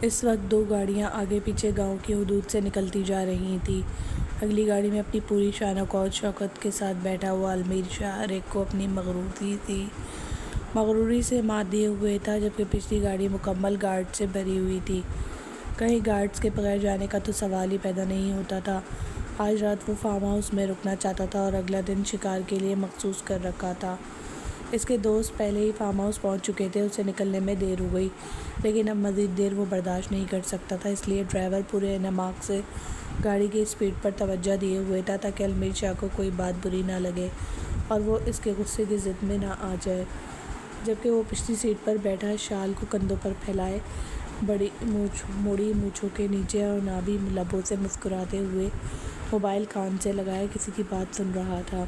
اس وقت دو گاڑیاں آگے پیچھے گاؤں کی حدود سے نکلتی جا رہی تھیں۔ اگلی گاڑی میں اپنی پوری شان و شوکت کے ساتھ بیٹھا ہوا المیر شاہ ہر ایک کو اپنی مغروری سے مات دیے ہوئے تھا، جبکہ پچھلی گاڑی مکمل گارڈ سے بھری ہوئی تھی۔ کہیں گارڈز کے بغیر جانے کا تو سوال ہی پیدا نہیں ہوتا تھا۔ آج رات وہ فارم ہاؤس میں رکنا چاہتا تھا اور اگلا دن شکار کے لیے مخصوص کر رکھا تھا۔ اس کے دوست پہلے ہی فارم ہاؤس پہنچ چکے تھے، اسے نکلنے میں دیر ہو گئی، لیکن اب مزید دیر وہ برداشت نہیں کر سکتا تھا، اس لیے ڈرائیور پورے انہماک سے گاڑی کی اسپیڈ پر توجہ دیے ہوئے تھا تاکہ المیر شاہ کو کوئی بات بری نہ لگے اور وہ اس کے غصے کی زد میں نہ آ جائے۔ جبکہ وہ پچھلی سیٹ پر بیٹھا، شال کو کندھوں پر پھیلائے، بڑی موڑی مونچھوں کے نیچے اور نابی لبوں سے مسکراتے ہوئے موبائل کان سے لگائے کسی کی بات سن رہا تھا،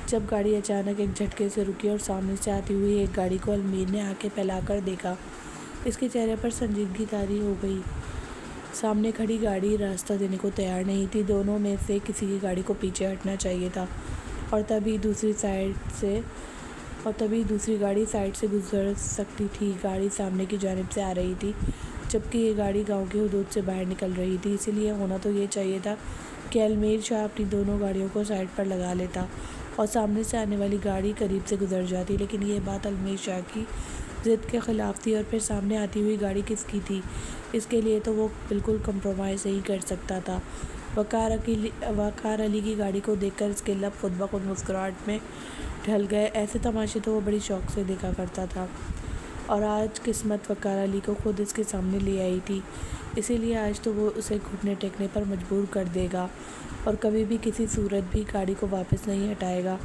جب گاڑی اچانک ایک جھٹکے سے رکی اور سامنے سے آتی ہوئی ایک گاڑی کو المیر نے آنکھیں پھیلا کر دیکھا۔ اس کے چہرے پر سنجیدگی طاری ہو گئی۔ سامنے کھڑی گاڑی راستہ دینے کو تیار نہیں تھی، دونوں میں سے کسی کی گاڑی کو پیچھے ہٹنا چاہیے تھا، اور تبھی دوسری گاڑی سائڈ سے گزر سکتی تھی۔ گاڑی سامنے کی جانب سے آ رہی تھی، جبکہ یہ گاڑی گاؤں کی حدود سے باہر نکل رہی تھی، اسی لیے ہونا تو یہ چاہیے تھا کہ المیر شاہ اپنی دونوں گاڑیوں کو سائڈ پر لگا لیتا اور سامنے سے آنے والی گاڑی قریب سے گزر جاتی، لیکن یہ بات المیر شاہ کی ضد کے خلاف تھی، اور پھر سامنے آتی ہوئی گاڑی کس کی تھی، اس کے لیے تو وہ بالکل کمپرومائز نہیں کر سکتا تھا۔ وقار علی کی گاڑی کو دیکھ کر اس کے لب خود بخود مسکراہٹ میں ڈھل گئے۔ ایسے تماشے تو وہ بڑی شوق سے دیکھا کرتا تھا، اور آج قسمت وقار علی کو خود اس کے سامنے لے آئی تھی، اسی لیے آج تو وہ اسے گھٹنے ٹیکنے پر مجبور کر دے گا اور کبھی بھی کسی صورت بھی گاڑی کو واپس نہیں ہٹائے گا۔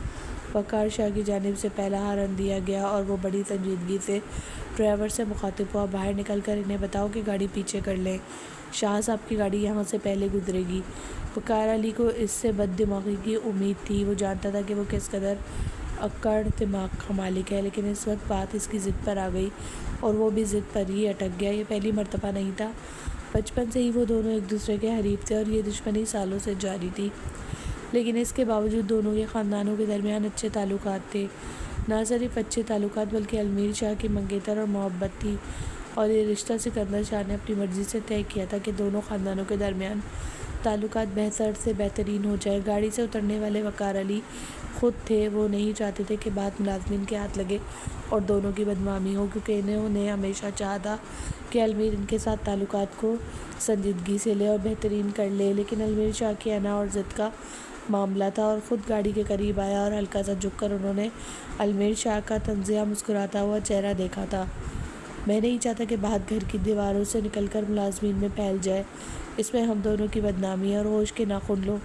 وقار شاہ کی جانب سے پہلا ہارن دیا گیا اور وہ بڑی سنجیدگی سے ڈرائیور سے مخاطب ہوا، باہر نکل کر انہیں بتاؤ کہ گاڑی پیچھے کر لیں، شاہ صاحب کی گاڑی یہاں سے پہلے گزرے گی۔ وقار علی کو اس سے بد دماغی کی امید تھی، وہ جانتا تھا کہ وہ کس قدر اکڑ دماغ کا مالک ہے، لیکن اس وقت بات اس کی ضد پر آ گئی اور وہ بھی ضد پر ہی اٹک گیا۔ یہ پہلی مرتبہ نہیں تھا، بچپن سے ہی وہ دونوں ایک دوسرے کے حریف تھے اور یہ دشمنی سالوں سے جاری تھی، لیکن اس کے باوجود دونوں کے خاندانوں کے درمیان اچھے تعلقات تھے۔ نہ صرف اچھے تعلقات بلکہ المیر شاہ کی منگیتر اور محبت تھی، اور یہ رشتہ سکندر شاہ نے اپنی مرضی سے طے کیا تھا کہ دونوں خاندانوں کے درمیان تعلقات بہتر سے بہترین ہو جائے۔ گاڑی سے اترنے والے وقار علی خود تھے، وہ نہیں چاہتے تھے کہ بات ملازمین کے ہاتھ لگے اور دونوں کی بدنامی ہو، کیونکہ انہوں نے ہمیشہ چاہا تھا کہ المیر ان کے ساتھ تعلقات کو سنجیدگی سے لے اور بہترین کر لے، لیکن المیر شاہ کی انا اور ضد کا معاملہ تھا، اور خود گاڑی کے قریب آیا اور ہلکا سا جھک کر انہوں نے المیر شاہ کا طنزیہ مسکراتا ہوا چہرہ دیکھا تھا۔ میں نہیں چاہتا کہ بات گھر کی دیواروں سے نکل کر ملازمین میں پھیل جائے، اس میں ہم دونوں کی بدنامی ہے، اور ہوش کے ناخن لو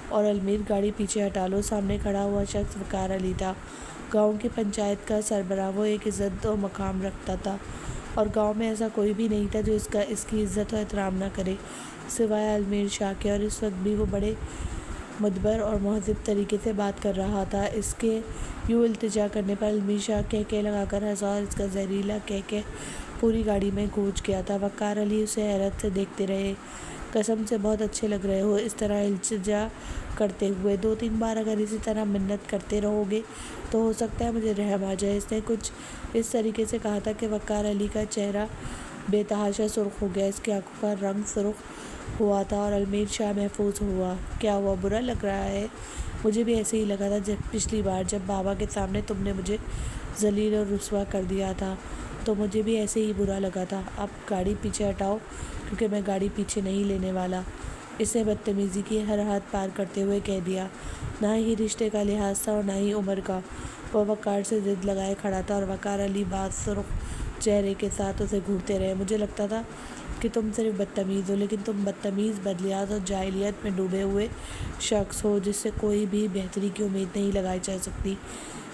اور المیر گاڑی پیچھے ہٹا لو۔ سامنے کھڑا ہوا شخص وقار علی تھا، گاؤں کی پنچایت کا سربراہ۔ وہ ایک عزت و مقام رکھتا تھا اور گاؤں میں ایسا کوئی بھی نہیں تھا جو اس کی عزت و احترام نہ کرے سوائے المیر شاہ کے، اور اس وقت بھی وہ بڑے مدبر اور مہذب طریقے سے بات کر رہا تھا۔ اس کے یوں التجا کرنے پر المیر شاہ کہکہے لگا کر ہنسا اور اس کا زہریلا کہکہہ پوری گاڑی میں گونج گیا تھا۔ وقار علی اسے حیرت سے دیکھتے رہے۔ قسم سے بہت اچھے لگ رہے ہو، اس طرح التجا کرتے ہوئے 2-3 بار اگر اسی طرح منت کرتے رہو گے تو ہو سکتا ہے مجھے رحم آ جائے۔ اس نے کچھ اس طریقے سے کہا تھا کہ وقار علی کا چہرہ بے تحاشا سرخ ہو گیا، اس کی آنکھوں کا رنگ سرخ ہوا تھا، اور المیر شاہ محظوظ ہوا۔ کیا ہوا، برا لگ رہا ہے؟ مجھے بھی ایسے ہی لگا تھا پچھلی بار جب بابا کے سامنے تم نے مجھے ذلیل اور رسوا کر دیا تھا تو مجھے بھی ایسے ہی برا لگا تھا۔ اب گاڑی پیچھے ہٹاؤ، کیونکہ میں گاڑی پیچھے نہیں لینے والا، اس نے بدتمیزی کی ہر حد پار کرتے ہوئے کہہ دیا۔ نہ ہی رشتے کا لحاظ تھا اور نہ ہی عمر کا۔ وہ وقار سے ضد لگائے کھڑا تھا اور وقار علی باز سرخ چہرے کے ساتھ اسے گھورتے رہے۔ مجھے لگتا تھا کہ تم صرف بدتمیز ہو، لیکن تم بدتمیز، بدلہاظ اور جاہلیت میں ڈوبے ہوئے شخص ہو جس سے کوئی بھی بہتری کی امید نہیں لگائی جا سکتی۔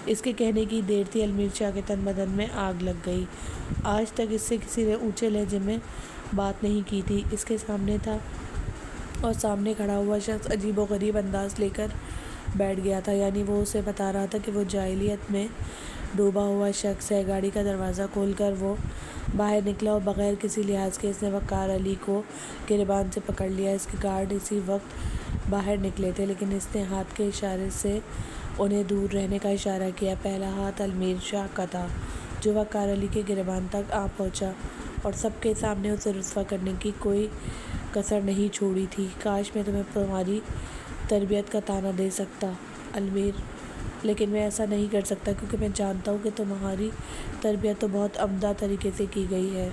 اس کے کہنے کی دیر تھی، المیر شاہ کے تن بدن میں آگ لگ گئی۔ آج تک اس سے کسی نے اونچے لہجے میں بات نہیں کی تھی۔ اس کے سامنے تھا اور سامنے کھڑا ہوا شخص عجیب و غریب انداز لے کر بیٹھ گیا تھا، یعنی وہ اسے بتا رہا تھا کہ وہ جاہلیت میں ڈوبا ہوا شخص ہے۔ گاڑی کا دروازہ کھول کر وہ باہر نکلا اور بغیر کسی لحاظ کے اس نے وقار علی کو گریبان سے پکڑ لیا۔ اس کے گارڈ اسی وقت باہر نکلے تھے، لیکن اس نے ہاتھ کے اشارے سے انہیں دور رہنے کا اشارہ کیا۔ پہلا ہاتھ المیر شاہ کا تھا جو وقار علی کے گریبان تک آ پہنچا اور سب کے سامنے اسے رسوا کرنے کی کوئی کسر نہیں چھوڑی تھی۔ کاش میں تمہیں تمہاری تربیت کا طعنہ دے سکتا المیر، لیکن میں ایسا نہیں کر سکتا کیونکہ میں جانتا ہوں کہ تمہاری تربیت تو بہت عمدہ طریقے سے کی گئی ہے،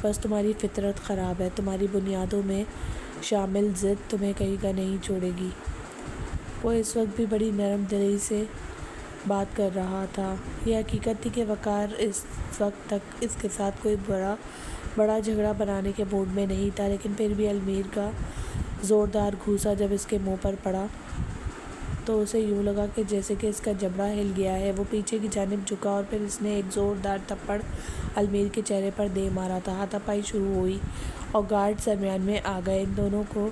بس تمہاری فطرت خراب ہے۔ تمہاری بنیادوں میں شامل ضد تمہیں کہیں کا نہیں چھوڑے گی۔ وہ اس وقت بھی بڑی نرم دلی سے بات کر رہا تھا۔ یہ حقیقت تھی کہ وقار اس وقت تک اس کے ساتھ کوئی بڑا جھگڑا بنانے کے موڈ میں نہیں تھا، لیکن پھر بھی المیر کا زوردار گھوسا جب اس کے منہ پر پڑا تو اسے یوں لگا کہ جیسے کہ اس کا جبڑا ہل گیا ہے۔ وہ پیچھے کی جانب جھکا اور پھر اس نے ایک زوردار تھپڑ المیر کے چہرے پر دے مارا تھا۔ ہاتھا پائی شروع ہوئی اور گارڈز درمیان میں آ گئے۔ ان دونوں کو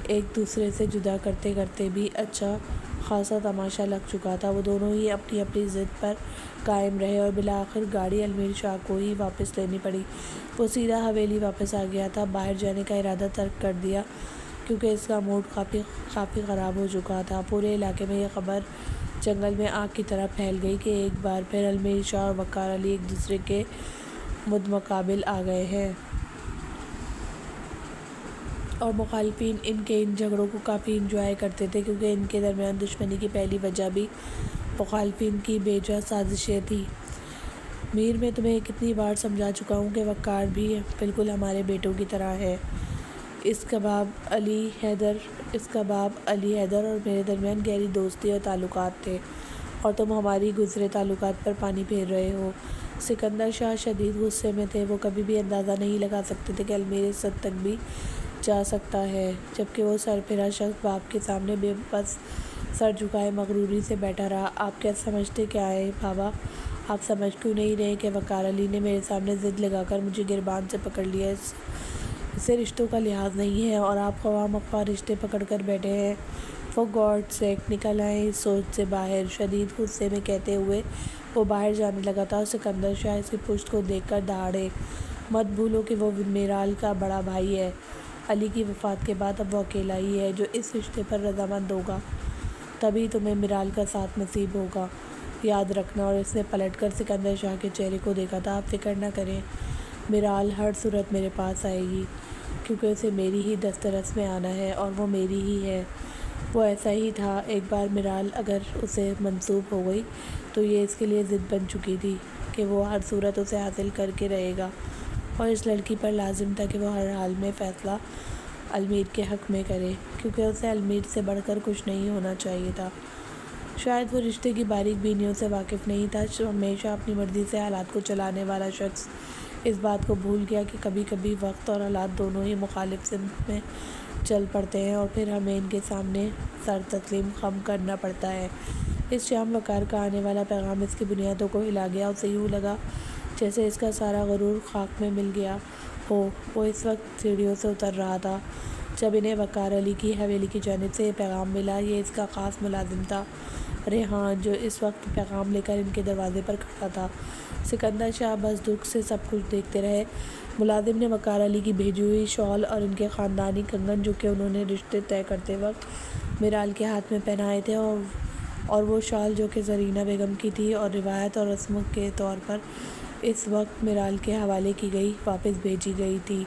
ایک دوسرے سے جدا کرتے کرتے بھی اچھا خاصا تماشا لگ چکا تھا۔ وہ دونوں ہی اپنی اپنی ضد پر قائم رہے اور بالآخر گاڑی المیر شاہ کو ہی واپس لینی پڑی۔ وہ سیدھا حویلی واپس آ گیا تھا، باہر جانے کا ارادہ ترک کر دیا کیونکہ اس کا موڈ کافی خراب ہو چکا تھا۔ پورے علاقے میں یہ خبر جنگل میں آگ کی طرح پھیل گئی کہ ایک بار پھر المیر شاہ اور وقار علی ایک دوسرے کے مدمقابل آ گئے ہیں، اور مخالفین ان جھگڑوں کو کافی انجوائے کرتے تھے کیونکہ ان کے درمیان دشمنی کی پہلی وجہ بھی مخالفین کی بے جا سازشیں تھیں۔ میر، میں تمہیں کتنی بار سمجھا چکا ہوں کہ وقار بھی بالکل ہمارے بیٹوں کی طرح ہے۔ اس کا باپ علی حیدر اور میرے درمیان گہری دوستی اور تعلقات تھے، اور تم ہماری گزرے تعلقات پر پانی پھیر رہے ہو۔ سکندر شاہ شدید غصے میں تھے۔ وہ کبھی بھی اندازہ نہیں لگا سکتے تھے کہ المیر اس حد تک بھی جا سکتا ہے، جبکہ وہ سرفراز شخص باپ کے سامنے بے بس سر جھکائے مغروری سے بیٹھا رہا۔ آپ کیا سمجھتے کیا ہیں بابا؟ آپ سمجھ کیوں نہیں رہے کہ وقار علی نے میرے سامنے ضد لگا کر مجھے گربان سے پکڑ لیا؟ اسے رشتوں کا لحاظ نہیں ہے اور آپ خواہ مخواہ رشتے پکڑ کر بیٹھے ہیں۔ فار گاڈ سیک، نکل آئیں اس سوچ سے باہر، شدید غصے میں کہتے ہوئے وہ باہر جانے لگا تھا اور سکندر شاہ اس کی پشت کو دیکھ کر دہاڑے۔ مت بھولو کہ وہ میرال کا بڑا بھائی ہے۔ علی کی وفات کے بعد اب وہ اکیلا ہی ہے جو اس رشتے پر رضامند ہوگا، تبھی تمہیں میرال کا ساتھ نصیب ہوگا، یاد رکھنا۔ اور اس نے پلٹ کر سکندر شاہ کے چہرے کو دیکھا تھا۔ آپ فکر نہ کریں، میرال ہر صورت میرے پاس آئے گی کیونکہ اسے میری ہی دسترس میں آنا ہے اور وہ میری ہی ہے۔ وہ ایسا ہی تھا، ایک بار میرال اگر اسے منسوب ہو گئی تو یہ اس کے لیے ضد بن چکی تھی کہ وہ ہر صورت اسے حاصل کر کے رہے گا، اور اس لڑکی پر لازم تھا کہ وہ ہر حال میں فیصلہ المیر کے حق میں کرے کیونکہ اسے المیر سے بڑھ کر کچھ نہیں ہونا چاہیے تھا۔ شاید وہ رشتے کی باریک بینیوں سے واقف نہیں تھا۔ ہمیشہ اپنی مرضی سے حالات کو چلانے والا شخص اس بات کو بھول گیا کہ کبھی کبھی وقت اور حالات دونوں ہی مخالف سمت میں چل پڑتے ہیں اور پھر ہمیں ان کے سامنے سر تسلیم خم کرنا پڑتا ہے۔ اس شام وقار کا آنے والا پیغام اس کی بنیادوں کو ہلا گیا۔ اسے یوں لگا جیسے اس کا سارا غرور خاک میں مل گیا ہو۔ وہ اس وقت سیڑھیوں سے اتر رہا تھا جب انہیں وقار علی کی حویلی کی جانب سے یہ پیغام ملا۔ یہ اس کا خاص ملازم تھا، ریحان، جو اس وقت پیغام لے کر ان کے دروازے پر کھڑا تھا۔ سکندر شاہ بس دکھ سے سب کچھ دیکھتے رہے۔ ملازم نے وقار علی کی بھیجی ہوئی شال اور ان کے خاندانی کنگن جو کہ انہوں نے رشتے طے کرتے وقت میرال کے ہاتھ میں پہنائے تھے، اور وہ شال جو کہ زرینہ بیگم کی تھی اور روایت اور رسم کے طور پر اس وقت میرال کے حوالے کی گئی، واپس بھیجی گئی تھی،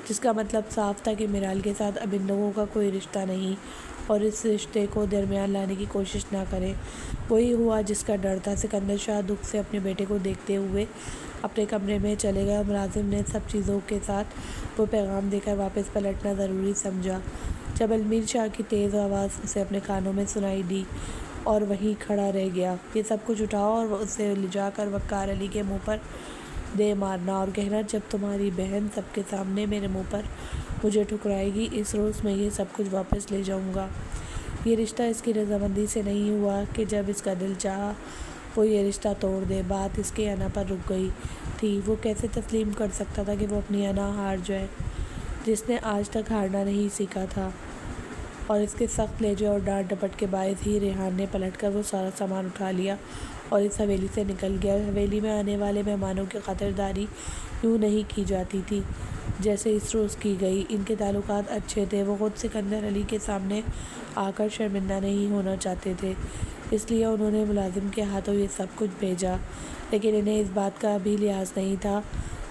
جس کا مطلب صاف تھا کہ میرال کے ساتھ اب ان لوگوں کا کوئی رشتہ نہیں اور اس رشتے کو درمیان لانے کی کوشش نہ کریں۔ وہی ہوا جس کا ڈر تھا۔ سکندر شاہ دکھ سے اپنے بیٹے کو دیکھتے ہوئے اپنے کمرے میں چلے گئے اور ملازم نے سب چیزوں کے ساتھ وہ پیغام دے کر واپس پلٹنا ضروری سمجھا۔ جب المیر شاہ کی تیز آواز اسے اپنے کانوں میں سنائی دی اور وہیں کھڑا رہ گیا، یہ سب کچھ اٹھاؤ اور اسے لے جا کر وقار علی کے منہ پر دے مارنا اور کہنا جب تمہاری بہن سب کے سامنے میرے منہ پر مجھے ٹھکرائے گی، اس روز میں یہ سب کچھ واپس لے جاؤں گا۔ یہ رشتہ اس کی رضامندی سے نہیں ہوا کہ جب اس کا دل چاہا وہ یہ رشتہ توڑ دے۔ بات اس کے انا پر رک گئی تھی۔ وہ کیسے تسلیم کر سکتا تھا کہ وہ اپنی انا ہار جائے جس نے آج تک ہارنا نہیں سیکھا تھا؟ اور اس کے سخت لہجے اور ڈانٹ ڈپٹ کے باعث ہی ریحان نے پلٹ کر وہ سارا سامان اٹھا لیا اور اس حویلی سے نکل گیا۔ حویلی میں آنے والے مہمانوں کی خاطرداری یوں نہیں کی جاتی تھی جیسے اس روز کی گئی۔ ان کے تعلقات اچھے تھے۔ وہ خود سکندر علی کے سامنے آ کر شرمندہ نہیں ہونا چاہتے تھے، اس لیے انہوں نے ملازم کے ہاتھوں یہ سب کچھ بھیجا، لیکن انہیں اس بات کا بھی لحاظ نہیں تھا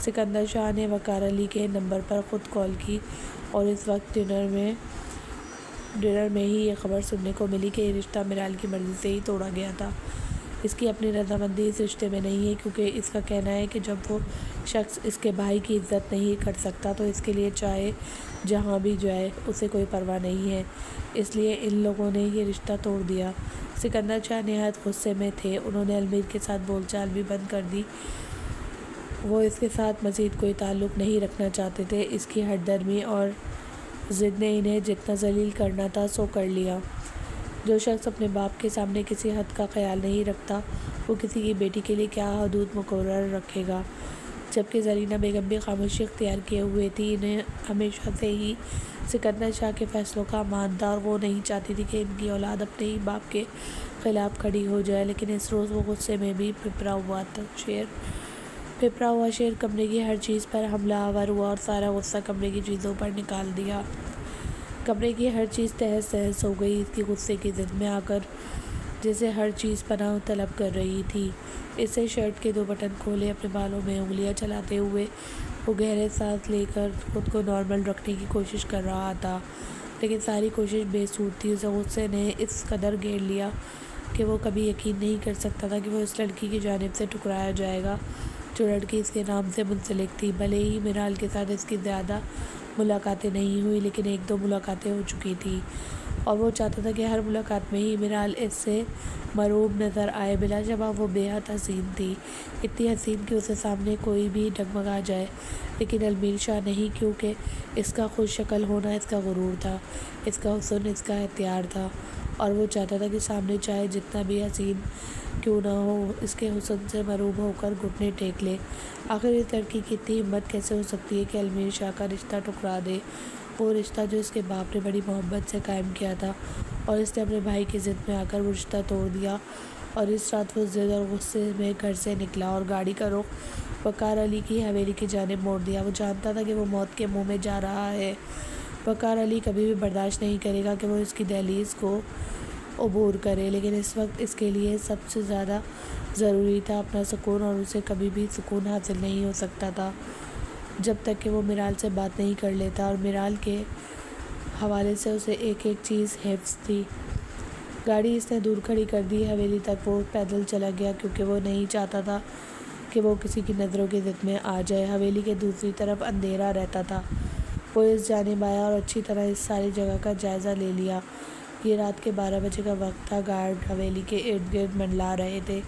سکندر شاہ نے وقار علی کے نمبر پر خود کال کی اور اس وقت ڈنر میں ہی یہ خبر سننے کو ملی کہ یہ رشتہ میرال کی مرضی سے ہی توڑا گیا تھا۔ اس کی اپنی رضامندی اس رشتے میں نہیں ہے، کیونکہ اس کا کہنا ہے کہ جب وہ شخص اس کے بھائی کی عزت نہیں کر سکتا تو اس کے لیے چاہے جہاں بھی جائے اسے کوئی پرواہ نہیں ہے، اس لیے ان لوگوں نے یہ رشتہ توڑ دیا۔ سکندر شاہ نہایت غصے میں تھے۔ انہوں نے علمیر کے ساتھ بول چال بھی بند کر دی۔ وہ اس کے ساتھ مزید کوئی تعلق نہیں رکھنا چاہتے تھے۔ اس کی ہٹ درمی اور ضد نے انہیں جتنا ذلیل کرنا تھا سو کر لیا۔ جو شخص اپنے باپ کے سامنے کسی حد کا خیال نہیں رکھتا وہ کسی کی بیٹی کے لیے کیا حدود مقرر رکھے گا؟ جبکہ زرینہ بیگم بھی خاموشی اختیار کیے ہوئے تھی۔ انہیں ہمیشہ سے ہی سکندر شاہ کے فیصلوں کا مان تھا اور وہ نہیں چاہتی تھی کہ ان کی اولاد اپنے ہی باپ کے خلاف کھڑی ہو جائے، لیکن اس روز وہ غصے میں بھی پھپھرا ہوا شیر کمرے کی ہر چیز پر حملہ آور ہوا اور سارا غصہ کمرے کی چیزوں پر نکال دیا۔ کمرے کی ہر چیز تہس تہس ہو گئی اس کی غصے کی ضد میں آ کر، جیسے ہر چیز پناہ طلب کر رہی تھی۔ اس نے شرٹ کے 2 بٹن کھولے، اپنے بالوں میں انگلیاں چلاتے ہوئے وہ گہرے سانس لے کر خود کو نارمل رکھنے کی کوشش کر رہا تھا، لیکن ساری کوشش بے سود تھی۔ اسے غصے نے اس قدر گھیر لیا کہ وہ کبھی یقین نہیں کر سکتا تھا کہ وہ اس لڑکی کی جانب سے ٹھکرایا جائے گا جو لڑکی اس کے نام سے منسلک تھی۔ بھلے ہی میرال کے ساتھ اس کی زیادہ ملاقاتیں نہیں ہوئی، لیکن 1-2 ملاقاتیں ہو چکی تھی اور وہ چاہتا تھا کہ ہر ملاقات میں ہی میرال اس سے مرعوب نظر آئے۔ بلا شبہ وہ بے حد حسین تھی، اتنی حسین کہ اسے سامنے کوئی بھی ڈگمگا جائے، لیکن علمیر شاہ نہیں، کیونکہ اس کا خوش شکل ہونا اس کا غرور تھا، اس کا حسن اس کا اختیار تھا، اور وہ چاہتا تھا کہ سامنے چاہے جتنا بھی حسین کیوں نہ ہو اس کے حسن سے مرعوب ہو کر گھٹنے ٹیک لے۔ آخر اس لڑکی کی اتنی ہمت کیسے ہو سکتی ہے کہ علمیر شاہ کا رشتہ ٹکرا دے، وہ رشتہ جو اس کے باپ نے بڑی محبت سے قائم کیا تھا، اور اس نے اپنے بھائی کی ضد میں آ کر وہ رشتہ توڑ دیا۔ اور اس رات وہ ضد اور غصے میں گھر سے نکلا اور گاڑی کا رخ وقار علی کی حویلی کی جانب موڑ دیا۔ وہ جانتا تھا کہ وہ موت کے منہ میں جا رہا ہے۔ وقار علی کبھی بھی برداشت نہیں کرے گا کہ وہ اس کی دہلیز کو عبور کرے، لیکن اس وقت اس کے لیے سب سے زیادہ ضروری تھا اپنا سکون، اور اسے کبھی بھی سکون حاصل نہیں ہو سکتا تھا جب تک کہ وہ میرال سے بات نہیں کر لیتا، اور میرال کے حوالے سے اسے ایک ایک چیز حفظ تھی۔ گاڑی اس نے دور کھڑی کر دی۔ حویلی تک وہ پیدل چلا گیا، کیونکہ وہ نہیں چاہتا تھا کہ وہ کسی کی نظروں کی زد میں آ جائے۔ حویلی کے دوسری طرف اندھیرا رہتا تھا۔ وہ اس جانب آیا اور اچھی طرح اس ساری جگہ کا جائزہ لے لیا۔ یہ رات کے 12 بجے کا وقت تھا۔ گارڈ حویلی کے ارد گرد منڈلا رہے تھے،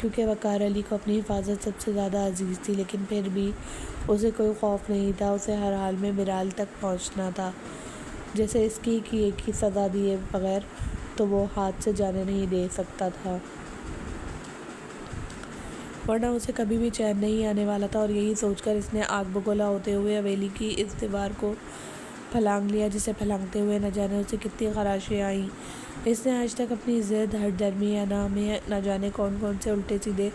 کیونکہ وقار علی کو اپنی حفاظت سب سے زیادہ عزیز تھی، لیکن پھر بھی اسے کوئی خوف نہیں تھا۔ اسے ہر حال میں میرال تک پہنچنا تھا، جیسے اس کی ایک ہی سزا دیے بغیر تو وہ ہاتھ سے جانے نہیں دے سکتا تھا، ورنہ اسے کبھی بھی چین نہیں آنے والا تھا۔ اور یہی سوچ کر اس نے آگ بگولا ہوتے ہوئے حویلی کی اس دیوار کو پھلانگ لیا، جسے پھلانگتے ہوئے نہ جانے اسے کتنی خراشیں آئیں۔ اس نے آج تک اپنی ضد، ہٹ درمی یا نہ جانے کون کون سے الٹے سیدھے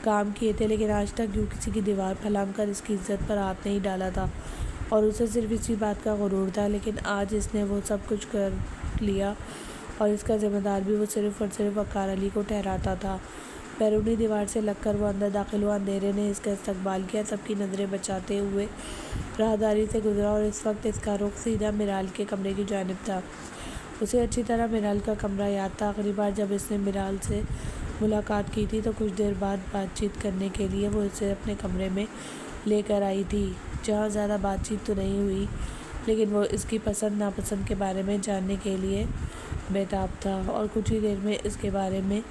کام کیے تھے، لیکن آج تک یوں کسی کی دیوار پھلانگ کر اس کی عزت پر ہاتھ نہیں ڈالا تھا، اور اسے صرف اسی بات کا غرور تھا۔ لیکن آج اس نے وہ سب کچھ کر لیا، اور اس کا ذمہ دار بھی وہ صرف اور صرف وقار علی کو ٹھہراتا تھا۔ بیرونی دیوار سے لگ کر وہ اندر داخل ہوا۔ اندھیرے نے اس کا استقبال کیا، سب کی نظریں بچاتے ہوئے راہداری سے گزرا، اور اس وقت اس کا رخ سیدھا میرال کے کمرے کی جانب تھا۔ اسے اچھی طرح میرال کا کمرہ یاد تھا۔ آخری بار جب اس نے میرال سے ملاقات کی تھی تو کچھ دیر بعد بات چیت کرنے کے لیے وہ اسے اپنے کمرے میں لے کر آئی تھی، جہاں زیادہ بات چیت تو نہیں ہوئی، لیکن وہ اس کی پسند ناپسند کے بارے میں جاننے کے لیے بےتاب تھا، اور کچھ ہی دیر میں اس کے بارے میں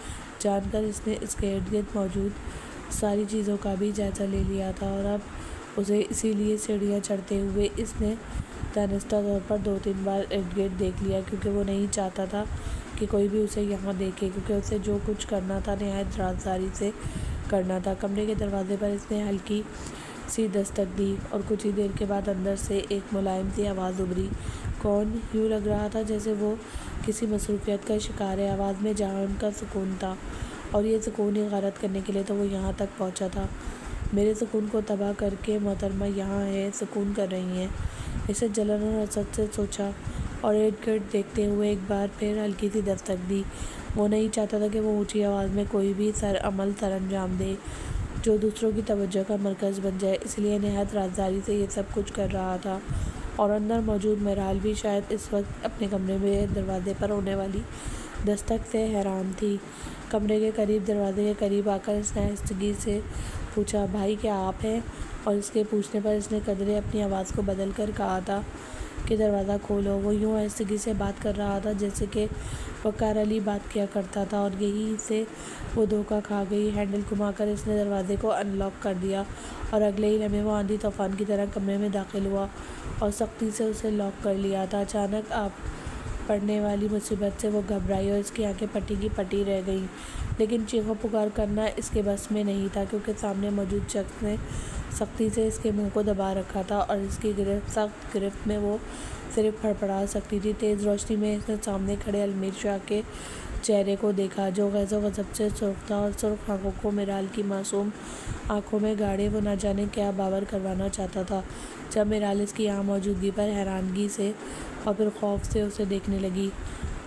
جان کر اس نے اس کے ارد گرد موجود ساری چیزوں کا بھی جائزہ لے لیا تھا۔ اور اب اسے اسی لیے سیڑھیاں چڑھتے ہوئے اس نے دانستہ طور پر 2-3 بار ارد گرد دیکھ لیا، کیونکہ وہ نہیں چاہتا تھا کہ کوئی بھی اسے یہاں دیکھے، کیونکہ اسے جو کچھ کرنا تھا نہایت رازداری سے کرنا تھا۔ کمرے کے دروازے پر اس نے ہلکی سی دستک دی، اور کچھ ہی دیر کے بعد اندر سے ایک ملائم سی آواز ابھری۔ کون؟ یوں لگ رہا تھا جیسے وہ کسی مصروفیت کا شکار ہے، آواز میں جہاں ان کا سکون تھا، اور یہ سکون ہی غارت کرنے کے لیے تو وہ یہاں تک پہنچا تھا۔ میرے سکون کو تباہ کر کے محترمہ یہاں ہے سکون کر رہی ہیں، اسے جلن اور حسد سے سوچا، اور ارد گرد دیکھتے ہوئے ایک بار پھر ہلکی سی دستک دی۔ وہ نہیں چاہتا تھا کہ وہ اونچی آواز میں کوئی بھی عمل سر انجام دے۔ جو دوسروں کی توجہ کا مرکز بن جائے، اس لیے نہایت رازداری سے یہ سب کچھ کر رہا تھا۔ اور اندر موجود مہرال بھی شاید اس وقت اپنے کمرے میں دروازے پر ہونے والی دستک سے حیران تھی۔ کمرے کے قریب، دروازے کے قریب آ کر اس نے آہستگی سے پوچھا، بھائی کیا آپ ہیں؟ اور اس کے پوچھنے پر اس نے قدرے اپنی آواز کو بدل کر کہا تھا کہ دروازہ کھولو۔ وہ یوں آہستگی سے بات کر رہا تھا جیسے کہ وقار علی بات کیا کرتا تھا، اور یہی سے وہ دھوکہ کھا گئی۔ ہینڈل گھما کر اس نے دروازے کو ان لاک کر دیا اور اگلے ہی لمحے وہ آندھی طوفان کی طرح کمرے میں داخل ہوا اور سختی سے اسے لاک کر لیا تھا۔ اچانک آپ پڑنے والی مصیبت سے وہ گھبرائی اور اس کی آنکھیں پٹی کی پٹی رہ گئیں، لیکن چیخ و پکار کرنا اس کے بس میں نہیں تھا، کیونکہ سامنے موجود شخص نے سختی سے اس کے منہ کو دبا رکھا تھا اور اس کی سخت گرفت میں وہ صرف پھڑپڑا سکتی تھی۔ تیز روشنی میں اس نے سامنے کھڑے المیر شاہ کے چہرے کو دیکھا، جو غیظ و غضب سے سرخ تھا، اور سرخ آنکھوں کو مہرال کی معصوم آنکھوں میں گاڑے وہ نہ جانے کیا باور کروانا چاہتا تھا۔ جب مہرال اس کی یہاں موجودگی پر حیرانگی سے اور پھر خوف سے اسے دیکھنے لگی۔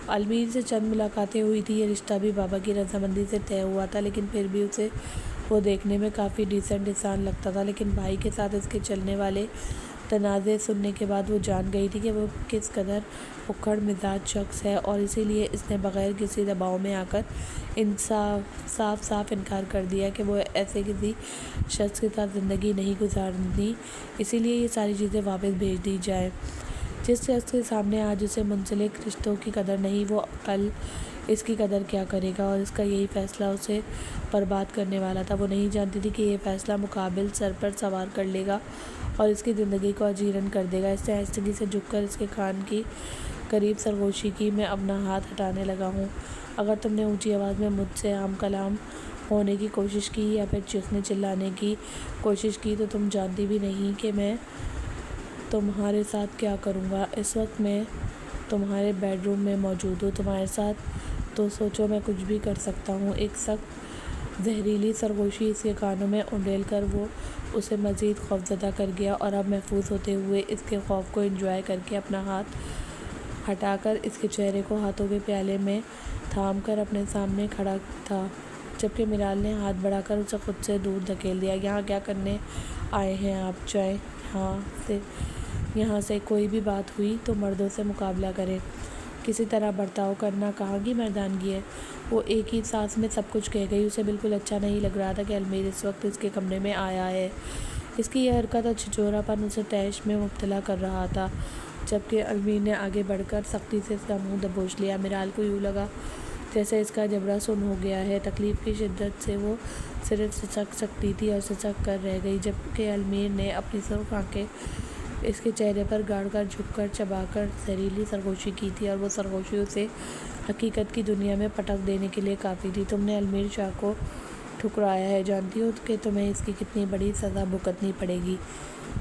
المیر سے چند ملاقاتیں ہوئی تھیں، یہ رشتہ بھی بابا کی رضامندی سے طے ہوا تھا، لیکن پھر بھی اسے وہ دیکھنے میں کافی ڈیسنٹ انسان لگتا تھا۔ لیکن بھائی کے ساتھ اس کے چلنے والے تنازع سننے کے بعد وہ جان گئی تھی کہ وہ کس قدر اکھڑ مزاج شخص ہے، اور اسی لیے اس نے بغیر کسی دباؤ میں آ کر صاف انکار کر دیا کہ وہ ایسے کسی شخص کے ساتھ زندگی نہیں گزارنی، اسی لیے یہ ساری چیزیں واپس بھیج دی جائیں۔ جس شخص کے سامنے آج اسے منسلک رشتوں کی قدر نہیں، وہ کل اس کی قدر کیا کرے گا، اور اس کا یہی فیصلہ اسے برباد کرنے والا تھا۔ وہ نہیں جانتی تھی کہ یہ فیصلہ مقابل سر پر سوار کر لے گا اور اس کی زندگی کو اجیرن کر دے گا۔ اس نے آہستگی سے جھک کر اس کے کان کی قریب سرگوشی کی، میں اپنا ہاتھ ہٹانے لگا ہوں۔ اگر تم نے اونچی آواز میں مجھ سے ہم کلام ہونے کی کوشش کی یا پھر چیخنے چلانے کی کوشش کی تو تم جانتی بھی نہیں کہ میں تمہارے ساتھ کیا کروں گا۔ اس وقت میں تمہارے بیڈ روم میں موجود ہوں تمہارے ساتھ، تو سوچو میں کچھ بھی کر سکتا ہوں۔ ایک سخت زہریلی سرگوشی اس کے کانوں میں انڈیل کر وہ اسے مزید خوفزدہ کر گیا، اور اب محفوظ ہوتے ہوئے اس کے خوف کو انجوائے کر کے اپنا ہاتھ ہٹا کر اس کے چہرے کو ہاتھوں کے پیالے میں تھام کر اپنے سامنے کھڑا تھا، جبکہ مہرال نے ہاتھ بڑھا کر اسے خود سے دور دھکیل دیا۔ یہاں کیا کرنے آئے ہیں آپ؟ جائیں یہاں سے۔ کوئی بھی بات ہوئی تو مردوں سے مقابلہ کریں، کسی طرح برتاؤ کرنا کہاں کی مردانگی ہے؟ وہ ایک ہی سانس میں سب کچھ کہہ گئی۔ اسے بالکل اچھا نہیں لگ رہا تھا کہ المیر اس وقت اس کے کمرے میں آیا ہے۔ اس کی یہ حرکت اور چھچورا پن اسے طیش میں مبتلا کر رہا تھا، جبکہ المیر نے آگے بڑھ کر سختی سے اس کا منہ دبوچ لیا۔ مہرال کو یوں لگا جیسے اس کا جبڑا سن ہو گیا ہے۔ تکلیف کی شدت سے وہ صرف سسک سکتی تھی اور سسک کر رہ گئی، جبکہ المیر نے اپنی سرخ آنکھیں اس کے چہرے پر گاڑ کر جھک کر چبا کر زہریلی سرگوشی کی تھی، اور وہ سرگوشی اسے حقیقت کی دنیا میں پٹک دینے کے لیے کافی تھی۔ تم نے المیر شاہ کو ٹھکرایا ہے، جانتی ہو کہ تمہیں اس کی کتنی بڑی سزا بھگتنی پڑے گی۔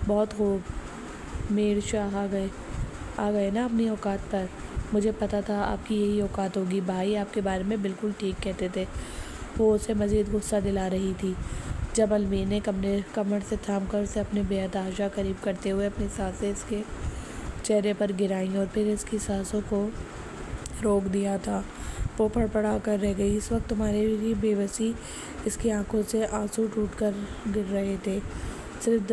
بہت خوب، میر شاہ آ گئے نا اپنی اوقات پر۔ مجھے پتا تھا آپ کی یہی اوقات ہوگی۔ بھائی آپ کے بارے میں بالکل ٹھیک کہتے تھے۔ وہ اسے مزید غصہ دلا رہی تھی، جب المیر نے کمر سے تھام کر اسے اپنے بے تحاشا قریب کرتے ہوئے اپنی سانسیں اس کے چہرے پر گرائیں اور پھر اس کی سانسوں کو روک دیا تھا۔ وہ پڑپڑا کر رہ گئی۔ اس وقت تمہاری بے بسی، اس کی آنکھوں سے آنسو ٹوٹ کر گر رہے تھے۔ صرف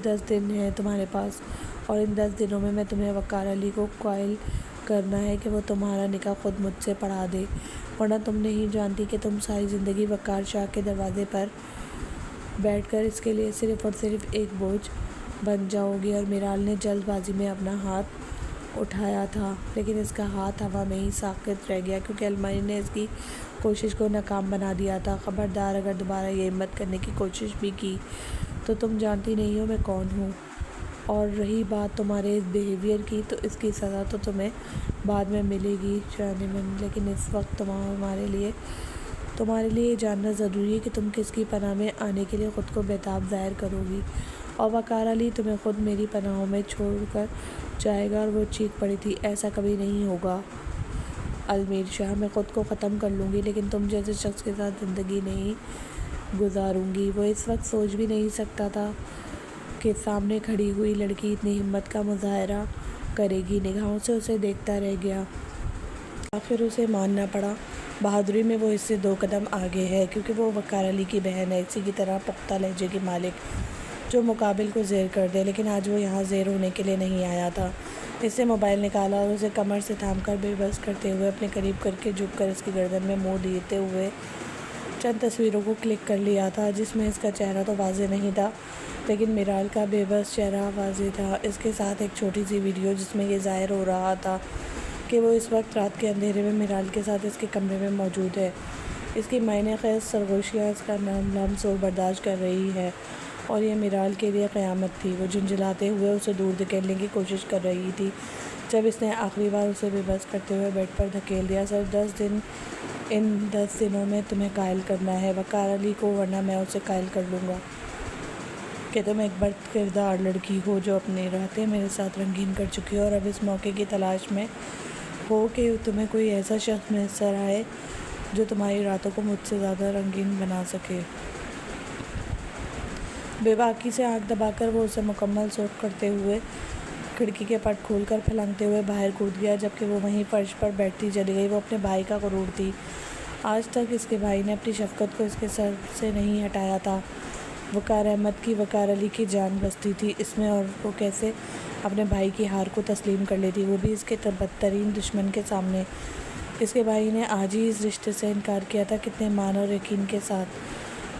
10 دن ہیں تمہارے پاس، اور ان 10 دنوں میں تمہیں وقار علی کو قائل کرنا ہے کہ وہ تمہارا نکاح خود مجھ سے پڑھا دے، ورنہ تم نہیں جانتی کہ تم ساری زندگی وقار شاہ کے دروازے پر بیٹھ کر اس کے لیے صرف اور صرف ایک بوجھ بن جاؤ گی۔ اور مہرال نے جلد بازی میں اپنا ہاتھ اٹھایا تھا، لیکن اس کا ہاتھ ہوا میں ہی ساقط رہ گیا، کیونکہ المیر نے اس کی کوشش کو ناکام بنا دیا تھا۔ خبردار، اگر دوبارہ یہ ہمت کرنے کی کوشش بھی کی تو تم جانتی نہیں ہو میں کون ہوں۔ اور رہی بات تمہارے اس بیہیویئر کی، تو اس کی سزا تو تمہیں بعد میں ملے گی جانے من، لیکن اس وقت تمہارے لیے یہ جاننا ضروری ہے کہ تم کس کی پناہ میں آنے کے لیے خود کو بےتاب ظاہر کرو گی۔ اور وقار علی تمہیں خود میری پناہوں میں چھوڑ کر جائے گا۔ اور وہ چیخ پڑی تھی، ایسا کبھی نہیں ہوگا المیر شاہ، میں خود کو ختم کر لوں گی، لیکن تم جیسے شخص کے ساتھ زندگی نہیں گزاروں گی۔ وہ اس وقت سوچ بھی نہیں سکتا تھا کہ سامنے کھڑی ہوئی لڑکی اتنی ہمت کا مظاہرہ کرے گی۔ نگاہوں سے اسے دیکھتا رہ گیا۔ آخر اسے ماننا پڑا۔ بہادری میں وہ اس سے 2 قدم آگے ہے، کیونکہ وہ وقار علی کی بہن ہے، اسی کی طرح پختہ لہجے کی مالک جو مقابل کو زیر کر دے۔ لیکن آج وہ یہاں زیر ہونے کے لیے نہیں آیا تھا۔ اس سے موبائل نکالا اور اسے کمر سے تھام کر بے بس کرتے ہوئے اپنے قریب کر کے جھک کر اس کی گردن میں منہ دیتے ہوئے چند تصویروں کو کلک کر لیا تھا، جس میں اس کا چہرہ تو واضح نہیں تھا لیکن میرال کا بے بس چہرہ واضح تھا۔ اس کے ساتھ ایک چھوٹی سی ویڈیو جس میں یہ ظاہر ہو رہا تھا کہ وہ اس وقت رات کے اندھیرے میں میرال کے ساتھ اس کے کمرے میں موجود ہے۔ اس کی معنی خیز سرگوشیاں اس کا لمس و برداشت کر رہی ہے اور یہ میرال کے لیے قیامت تھی۔ وہ جھنجھلاتے ہوئے اسے دور دھکیلنے کی کوشش کر رہی تھی جب اس نے آخری بار اسے بے بس کرتے ہوئے بیڈ پر دھکیل دیا۔ صرف 10 دن، ان 10 دنوں میں تمہیں قائل کرنا ہے وقار علی کو، ورنہ میں اسے قائل کر لوں گا کہ تم ایک بد کردار لڑکی ہو جو اپنی راتیں میرے ساتھ رنگین کر چکی ہو اور اب اس موقع کی تلاش میں ہو کہ تمہیں کوئی ایسا شخص میسر آئے جو تمہاری راتوں کو مجھ سے زیادہ رنگین بنا سکے۔ بے باکی سے آنکھ دبا کر وہ اسے مکمل سوٹ کرتے ہوئے کھڑکی کے پٹ کھول کر پھلانگتے ہوئے باہر کود گیا، جبکہ وہ وہیں فرش پر بیٹھتی چلی گئی۔ وہ اپنے بھائی کا غرور تھی۔ آج تک اس کے بھائی نے اپنی شفقت کو اس کے سر سے نہیں ہٹایا تھا۔ وقار احمد کی وقار علی کی جان بستی تھی اس میں، اور وہ کیسے اپنے بھائی کی ہار کو تسلیم کر لیتی، وہ بھی اس کے بدترین دشمن کے سامنے۔ اس کے بھائی نے آج ہی اس رشتے سے انکار کیا تھا، کتنے مان اور یقین کے ساتھ،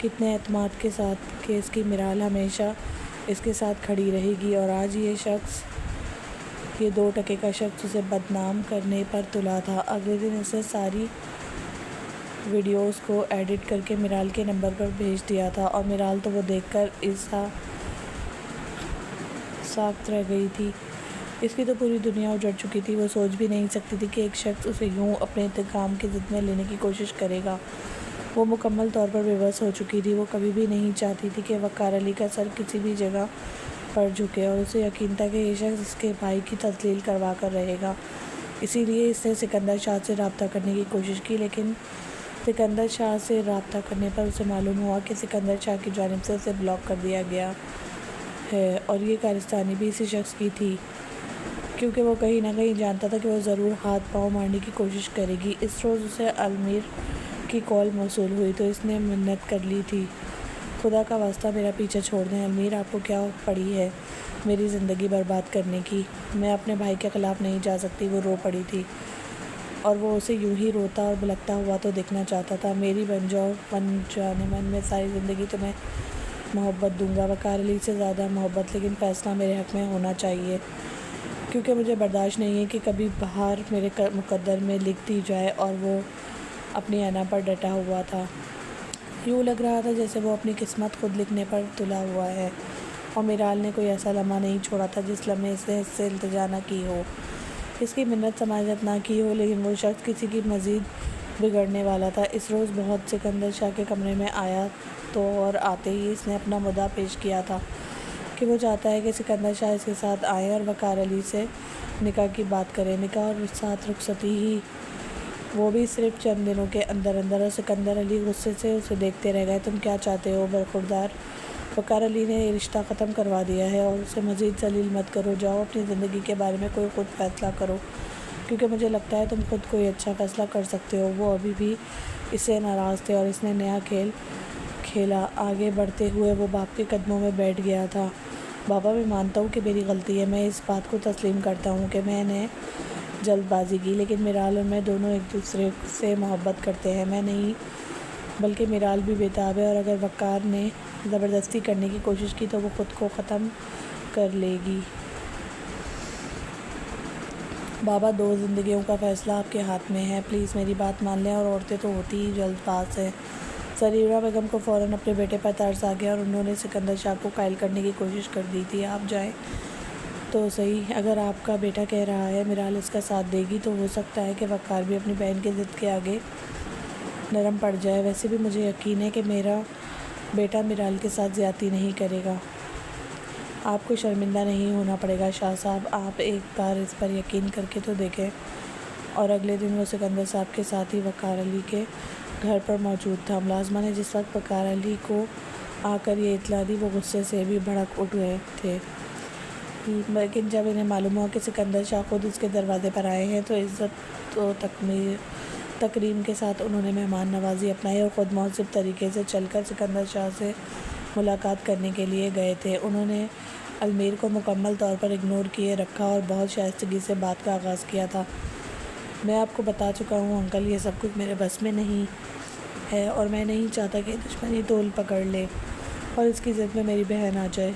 کتنے اعتماد کے ساتھ کہ اس کی میرال ہمیشہ اس کے ساتھ کھڑی رہے گی، اور آج یہ 2 ٹکے کا شخص اسے بدنام کرنے پر تلا تھا۔ اگلے دن اسے ساری ویڈیوز کو ایڈٹ کر کے میرال کے نمبر پر بھیج دیا تھا، اور میرال تو وہ دیکھ کر ساکت رہ گئی تھی۔ اس کی تو پوری دنیا اجڑ چکی تھی۔ وہ سوچ بھی نہیں سکتی تھی کہ ایک شخص اسے یوں اپنے انتقام کی ضد میں لینے کی کوشش کرے گا۔ وہ مکمل طور پر بے بس ہو چکی تھی۔ وہ کبھی بھی نہیں چاہتی تھی کہ وقار علی کا سر کسی بھی جگہ پر جھکے، اور اسے یقین تھا کہ یہ شخص اس کے بھائی کی تذلیل کروا کر رہے گا۔ اسی لیے اس نے سکندر شاہ سے رابطہ کرنے کی کوشش کی، لیکن سکندر شاہ سے رابطہ کرنے پر اسے معلوم ہوا کہ سکندر شاہ کی جانب سے اسے بلاک کر دیا گیا ہے، اور یہ کارستانی بھی اسی شخص کی تھی، کیونکہ وہ کہیں نہ کہیں جانتا تھا کہ وہ ضرور ہاتھ پاؤں مارنے کی کوشش کرے گی۔ اس روز اسے المیر کی کال موصول ہوئی تو اس نے منت کر لی تھی، خدا کا واسطہ میرا پیچھا چھوڑ دیں المیر، آپ کو کیا پڑی ہے میری زندگی برباد کرنے کی؟ میں اپنے بھائی کے خلاف نہیں جا سکتی۔ وہ رو پڑی تھی اور وہ اسے یوں ہی روتا اور بلکتا ہوا تو دیکھنا چاہتا تھا۔ میری بن جاؤ، بن جانے من، میں ساری زندگی تمہیں محبت دوں گا، وقار علی سے زیادہ محبت، لیکن فیصلہ میرے حق میں ہونا چاہیے، کیونکہ مجھے برداشت نہیں ہے کہ کبھی بہار میرے مقدر میں لکھ دی جائے۔ اور وہ اپنی انا پر ڈٹا ہوا تھا۔ یوں لگ رہا تھا جیسے وہ اپنی قسمت خود لکھنے پر تلا ہوا ہے، اور میرال نے کوئی ایسا لمحہ نہیں چھوڑا تھا جس لمحے اس نے اس سے التجا نہ کی ہو، اس کی منت سماجت نہ کی ہو، لیکن وہ شخص کسی کی مزید بگڑنے والا تھا۔ اس روز بہت سکندر شاہ کے کمرے میں آیا تو اور آتے ہی اس نے اپنا مدعا پیش کیا تھا کہ وہ چاہتا ہے کہ سکندر شاہ اس کے ساتھ آئیں اور وقار علی سے نکاح کی بات کریں، نکاح اور ساتھ رخصتی ہی، وہ بھی صرف چند دنوں کے اندر اندر۔ اور سکندر علی غصے سے اسے دیکھتے رہ گئے۔ تم کیا چاہتے ہو برخوردار؟ وقار علی نے یہ رشتہ ختم کروا دیا ہے اور اسے مزید ذلیل مت کرو، جاؤ اپنی زندگی کے بارے میں کوئی خود فیصلہ کرو، کیونکہ مجھے لگتا ہے تم خود کوئی اچھا فیصلہ کر سکتے ہو۔ وہ ابھی بھی اس سے ناراض تھے اور اس نے نیا کھیل کھیلا۔ آگے بڑھتے ہوئے وہ باپ کے قدموں میں بیٹھ گیا تھا۔ بابا، میں مانتا ہوں کہ میری غلطی ہے، میں اس بات کو تسلیم کرتا ہوں کہ میں نے جلد بازی کی، لیکن میرال اور میں دونوں ایک دوسرے سے محبت کرتے ہیں، میں نہیں بلکہ میرال بھی بےتاب ہے، اور اگر وقار نے زبردستی کرنے کی کوشش کی تو وہ خود کو ختم کر لے گی۔ بابا، 2 زندگیوں کا فیصلہ آپ کے ہاتھ میں ہے، پلیز میری بات مان لیں، اور عورتیں تو ہوتی ہی جلد باز ہیں۔ سریرا بیگم کو فوراً اپنے بیٹے پر ترس آ گیا اور انہوں نے سکندر شاہ کو قائل کرنے کی کوشش کر دی تھی۔ آپ جائیں تو صحیح، اگر آپ کا بیٹا کہہ رہا ہے میرال اس کا ساتھ دے گی تو ہو سکتا ہے کہ وقار بھی اپنی بہن کی ضد کے آگے نرم پڑ جائے۔ ویسے بھی مجھے یقین ہے کہ میرا بیٹا میرال کے ساتھ زیادتی نہیں کرے گا۔ آپ کو شرمندہ نہیں ہونا پڑے گا شاہ صاحب، آپ ایک بار اس پر یقین کر کے تو دیکھیں۔ اور اگلے دن وہ سکندر صاحب کے ساتھ ہی وقار علی کے گھر پر موجود تھا۔ ملازمہ نے جس وقت وقار علی کو آ کر یہ اطلاع دی وہ غصے سے بھی بھڑک اٹھے تھے، لیکن جب انہیں معلوم ہوا کہ سکندر شاہ خود اس کے دروازے پر آئے ہیں تو عزت و تکریم کے ساتھ انہوں نے مہمان نوازی اپنائی اور خود مہذب طریقے سے چل کر سکندر شاہ سے ملاقات کرنے کے لیے گئے تھے۔ انہوں نے المیر کو مکمل طور پر اگنور کیے رکھا اور بہت شائستگی سے بات کا آغاز کیا تھا۔ میں آپ کو بتا چکا ہوں انکل، یہ سب کچھ میرے بس میں نہیں ہے اور میں نہیں چاہتا کہ دشمنی طول پکڑ لے اور اس کی ضد میں میری بہن آ جائے۔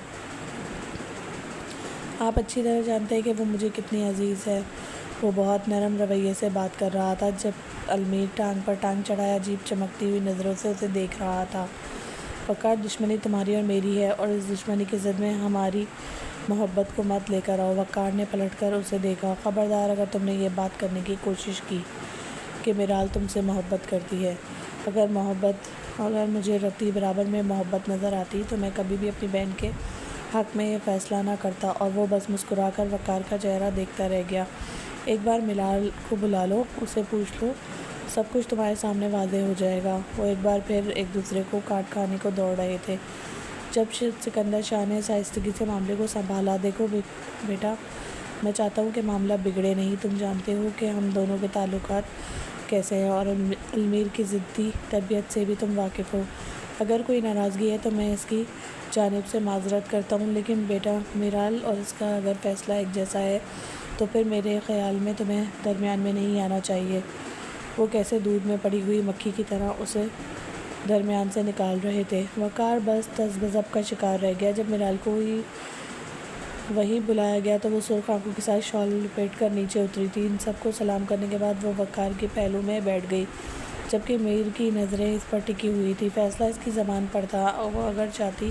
آپ اچھی طرح جانتے ہیں کہ وہ مجھے کتنی عزیز ہے۔ وہ بہت نرم رویے سے بات کر رہا تھا جب المیر ٹانگ پر ٹانگ چڑھائے عجیب چمکتی ہوئی نظروں سے اسے دیکھ رہا تھا۔ وقار، دشمنی تمہاری اور میری ہے اور اس دشمنی کی ضد میں ہماری محبت کو مت لے کر آؤ۔ وقار نے پلٹ کر اسے دیکھا۔ خبردار اگر تم نے یہ بات کرنے کی کوشش کی کہ میرال تم سے محبت کرتی ہے، اگر مجھے رتی برابر میں محبت نظر آتی تو میں کبھی بھی اپنی بہن کے حق میں یہ فیصلہ نہ کرتا۔ اور وہ بس مسکرا کر وقار کا چہرہ دیکھتا رہ گیا۔ ایک بار میرال کو بلا لو، اسے پوچھ لو، سب کچھ تمہارے سامنے واضح ہو جائے گا۔ وہ ایک بار پھر ایک دوسرے کو کاٹ کھانے کو دوڑ رہے تھے جب سکندر شاہ نے شائستگی سے معاملے کو سنبھالا۔ دیکھو بیٹا، میں چاہتا ہوں کہ معاملہ بگڑے نہیں۔ تم جانتے ہو کہ ہم دونوں کے تعلقات کیسے ہیں اور المیر کی ضدی طبیعت سے بھی تم واقف ہو۔ اگر کوئی ناراضگی ہے تو میں اس کی جانب سے معذرت کرتا ہوں، لیکن بیٹا میرال اور اس کا اگر فیصلہ ایک جیسا ہے تو پھر میرے خیال میں تمہیں درمیان میں نہیں آنا چاہیے۔ وہ کیسے دودھ میں پڑی ہوئی مکھی کی طرح اسے درمیان سے نکال رہے تھے۔ وقار بس تذبذب کا شکار رہ گیا۔ جب میرال کو وہیں بلایا گیا تو وہ سرخ آنکھوں کے ساتھ شال لپیٹ کر نیچے اتری تھی۔ ان سب کو سلام کرنے کے بعد وہ وقار کے پہلو میں بیٹھ گئی، جبکہ میر کی نظریں اس پر ٹکی ہوئی تھیں۔ فیصلہ اس کی زبان پر تھا اور وہ اگر چاہتی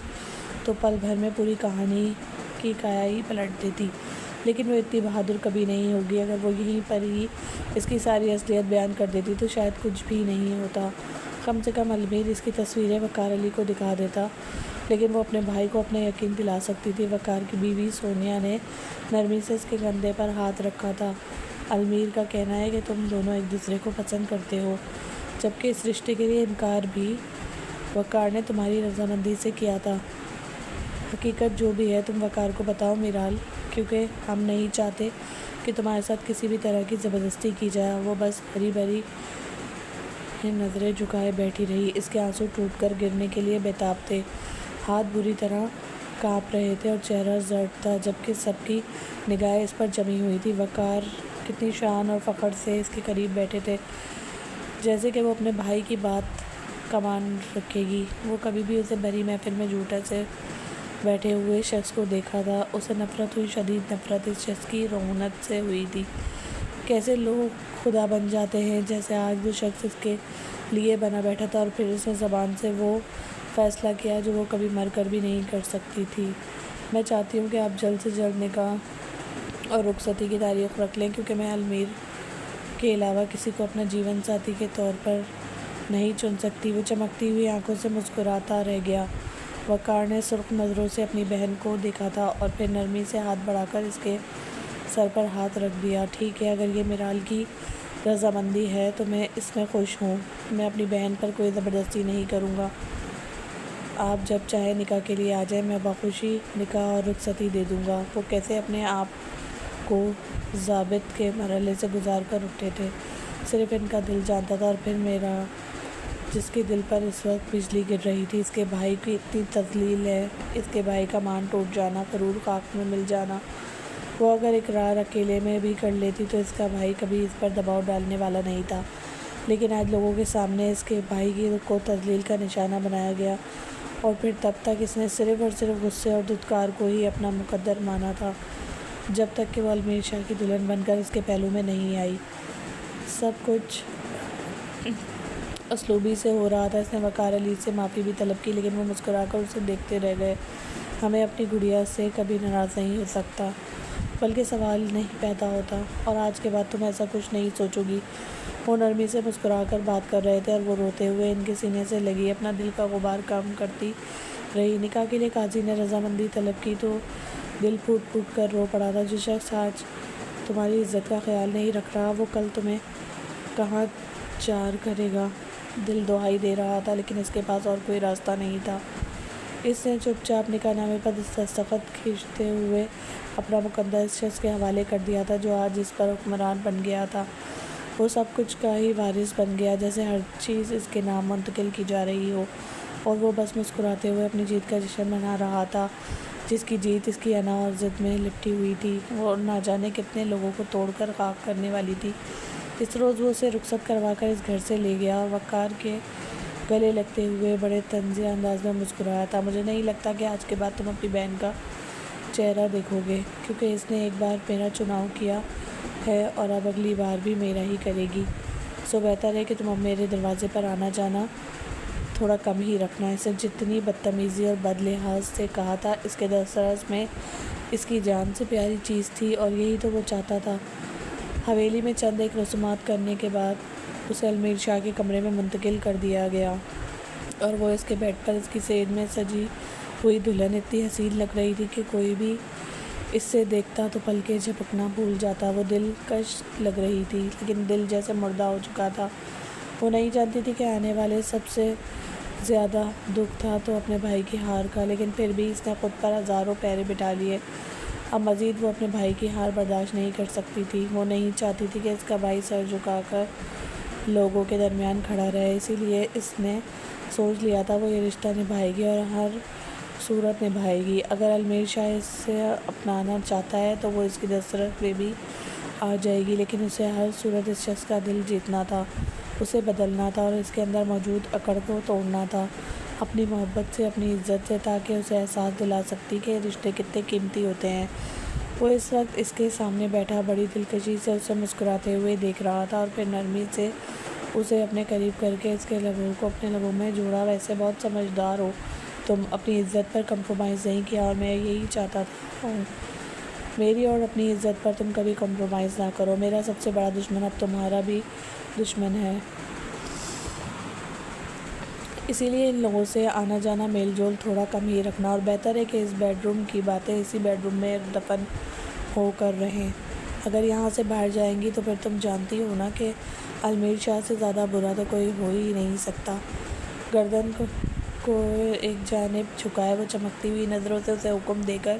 تو پل بھر میں پوری کہانی کی کایا ہی پلٹ دیتی، لیکن وہ اتنی بہادر کبھی نہیں ہوگی۔ اگر وہ یہیں پر ہی اس کی ساری اصلیت بیان کر دیتی تو شاید کچھ بھی نہیں ہوتا۔ کم سے کم المیر اس کی تصویریں وقار علی کو دکھا دیتا، لیکن وہ اپنے بھائی کو اپنا یقین دلا سکتی تھی۔ وقار کی بیوی سونیا نے نرمی سے اس کے کندھے پر ہاتھ رکھا تھا۔ المیر کا کہنا ہے کہ تم دونوں ایک دوسرے کو پسند کرتے ہو، جبکہ اس رشتے کے لیے انکار بھی وقار نے تمہاری رضامندی سے کیا تھا۔ حقیقت جو بھی ہے تم وقار کو بتاؤ میرال، کیونکہ ہم نہیں چاہتے کہ تمہارے ساتھ کسی بھی طرح کی زبردستی کی جائے۔ وہ بس بھری بھری نظریں جھکائے بیٹھی رہی۔ اس کے آنسو ٹوٹ کر گرنے کے لیے بیتاب تھے، ہاتھ بری طرح کانپ رہے تھے اور چہرہ زرد تھا، جبکہ سب کی نگاہیں اس پر جمی ہوئی تھی۔ وقار کتنی شان اور فخر سے اس کے قریب بیٹھے تھے، جیسے کہ وہ اپنے بھائی کی بات کا مان رکھے گی۔ وہ کبھی بھی اسے بھری محفل میں جھوٹے سے بیٹھے ہوئے شخص کو دیکھا تھا۔ اسے نفرت ہوئی، شدید نفرت اس شخص کی رعونت سے ہوئی تھی۔ کیسے لوگ خدا بن جاتے ہیں، جیسے آج وہ شخص اس کے لیے بنا بیٹھا تھا اور پھر اس نے زبان سے وہ فیصلہ کیا جو وہ کبھی مر کر بھی نہیں کر سکتی تھی۔ میں چاہتی ہوں کہ آپ جلد سے جلد نکاح اور رخصتی کی تاریخ رکھ لیں، کیونکہ میں المیر کے علاوہ کسی کو اپنا جیون ساتھی کے طور پر نہیں چن سکتی۔ وہ چمکتی ہوئی آنکھوں سے مسکراتا رہ گیا۔ وقار نے سرخ نظروں سے اپنی بہن کو دیکھا تھا اور پھر نرمی سے ہاتھ بڑھا کر اس کے سر پر ہاتھ رکھ دیا۔ ٹھیک ہے، اگر یہ میرال کی رضامندی ہے تو میں اس میں خوش ہوں۔ میں اپنی بہن پر کوئی زبردستی نہیں کروں گا۔ آپ جب چاہے نکاح کے لیے آ جائیں، میں بخوشی نکاح اور رخصتی دے دوں گا۔ وہ کیسے اپنے آپ کو ضابط کے مرحلے سے گزار کر اٹھے تھے، صرف ان کا دل جانتا تھا۔ اور پھر میرا، جس کے دل پر اس وقت بجلی گر رہی تھی، اس کے بھائی کی اتنی تذلیل ہے، اس کے بھائی کا مان ٹوٹ جانا، غرور خاک میں مل جانا۔ وہ اگر اقرار اکیلے میں بھی کر لیتی تو اس کا بھائی کبھی اس پر دباؤ ڈالنے والا نہیں تھا، لیکن آج لوگوں کے سامنے اس کے بھائی کو تذلیل کا نشانہ بنایا گیا۔ اور پھر تب تک اس نے صرف اور صرف غصے اور دھتکار کو ہی اپنا مقدر مانا تھا، جب تک کہ وہ المیر شاہ کی دلہن بن کر اس کے پہلو میں نہیں آئی۔ سب کچھ اسلوبی سے ہو رہا تھا۔ اس نے وقار علی سے معافی بھی طلب کی، لیکن وہ مسکرا کر اسے دیکھتے رہ گئے۔ ہمیں اپنی گڑیا سے کبھی ناراض نہیں ہو سکتا، بلکہ سوال نہیں پیدا ہوتا، اور آج کے بعد تم ایسا کچھ نہیں سوچو گی۔ وہ نرمی سے مسکرا کر بات کر رہے تھے اور وہ روتے ہوئے ان کے سینے سے لگی اپنا دل کا غبار کم کرتی رہی۔ نکاح کے لیے قاضی نے رضامندی طلب کی تو دل پھوٹ پھوٹ کر رو پڑا تھا۔ جو شخص آج تمہاری عزت کا خیال نہیں رکھ رہا، وہ کل تمہیں کہاں چار کرے گا۔ دل دہائی دے رہا تھا، لیکن اس کے پاس اور کوئی راستہ نہیں تھا۔ اس نے چپ چاپ نکاح نامے پر دستخط کھینچتے ہوئے اپنا مقدر اس شخص کے حوالے کر دیا تھا جو آج اس پر حکمران بن گیا تھا۔ وہ سب کچھ کا ہی وارث بن گیا، جیسے ہر چیز اس کے نام منتقل کی جا رہی ہو، اور وہ بس مسکراتے ہوئے اپنی جیت کا جشن منا رہا تھا، جس کی جیت اس کی انا اور ضد میں لپٹی ہوئی تھی، اور نہ جانے کتنے لوگوں کو توڑ کر خاک کرنے والی تھی۔ اس روز وہ اسے رخصت کروا کر اس گھر سے لے گیا اور وقار کے گلے لگتے ہوئے بڑے طنزیہ انداز میں مسکرایا تھا، مجھے نہیں لگتا کہ آج کے بعد تم اپنی بہن کا چہرہ دیکھو گے، کیونکہ اس نے ایک بار میرا چناؤ کیا ہے اور اب اگلی بار بھی میرا ہی کرے گی، سو بہتر ہے کہ تم اب میرے دروازے پر آنا جانا تھوڑا کم ہی رکھنا۔ اسے جتنی بدتمیزی اور بد لحاظ سے کہا تھا، اس کے دسترس میں اس کی جان سے پیاری چیز تھی، اور یہی تو وہ چاہتا تھا۔ حویلی میں چند ایک رسومات کرنے کے بعد اسے المیر شاہ کے کمرے میں منتقل کر دیا گیا، اور وہ اس کے بیڈ پر اس کی سیج میں سجی ہوئی دلہن اتنی حسین لگ رہی تھی کہ کوئی بھی اس سے دیکھتا تو پلکیں جھپکنا بھول جاتا۔ وہ دلکش لگ رہی تھی، لیکن دل جیسے مردہ ہو چکا تھا۔ وہ نہیں جانتی تھی کہ آنے والے سب سے زیادہ دکھ تھا تو اپنے بھائی کی ہار کا، لیکن پھر بھی اس نے خود پر ہزاروں پہرے بٹھا لیے۔ اب مزید وہ اپنے بھائی کی ہار برداشت نہیں کر سکتی تھی۔ وہ نہیں چاہتی تھی کہ اس کا بھائی سر جھکا کر لوگوں کے درمیان کھڑا رہے، اسی لیے اس نے سوچ لیا تھا وہ یہ رشتہ نبھائے گی اور ہر صورت نبھائے گی۔ اگر المیر شاہ اس سے اپنانا چاہتا ہے تو وہ اس کی دسترس پہ بھی آ جائے گی، لیکن اسے ہر صورت اس شخص کا دل جیتنا تھا، اسے بدلنا تھا اور اس کے اندر موجود اکڑ کو توڑنا تھا، اپنی محبت سے، اپنی عزت سے، تاکہ اسے احساس دلا سکتی کہ رشتے کتنے قیمتی ہوتے ہیں۔ وہ اس وقت اس کے سامنے بیٹھا بڑی دلکشی سے اسے مسکراتے ہوئے دیکھ رہا تھا، اور پھر نرمی سے اسے اپنے قریب کر کے اس کے لبوں کو اپنے لبوں میں جوڑا۔ ویسے بہت سمجھدار ہو تم، اپنی عزت پر کمپرومائز نہیں کیا، اور میں یہی چاہتا ہوں، میری اور اپنی عزت پر تم کبھی کمپرومائز نہ کرو۔ میرا سب سے بڑا دشمن اب تمہارا بھی دشمن ہے، اسی لیے ان لوگوں سے آنا جانا میل جول تھوڑا کم ہی رکھنا، اور بہتر ہے کہ اس بیڈ روم کی باتیں اسی بیڈ روم میں دفن ہو کر رہیں۔ اگر یہاں سے باہر جائیں گی تو پھر تم جانتی ہو نا کہ المیر شاہ سے زیادہ برا تو کوئی ہو ہی نہیں سکتا۔ گردن کو ایک جانب جھکائے وہ چمکتی ہوئی نظروں سے اسے حکم دے کر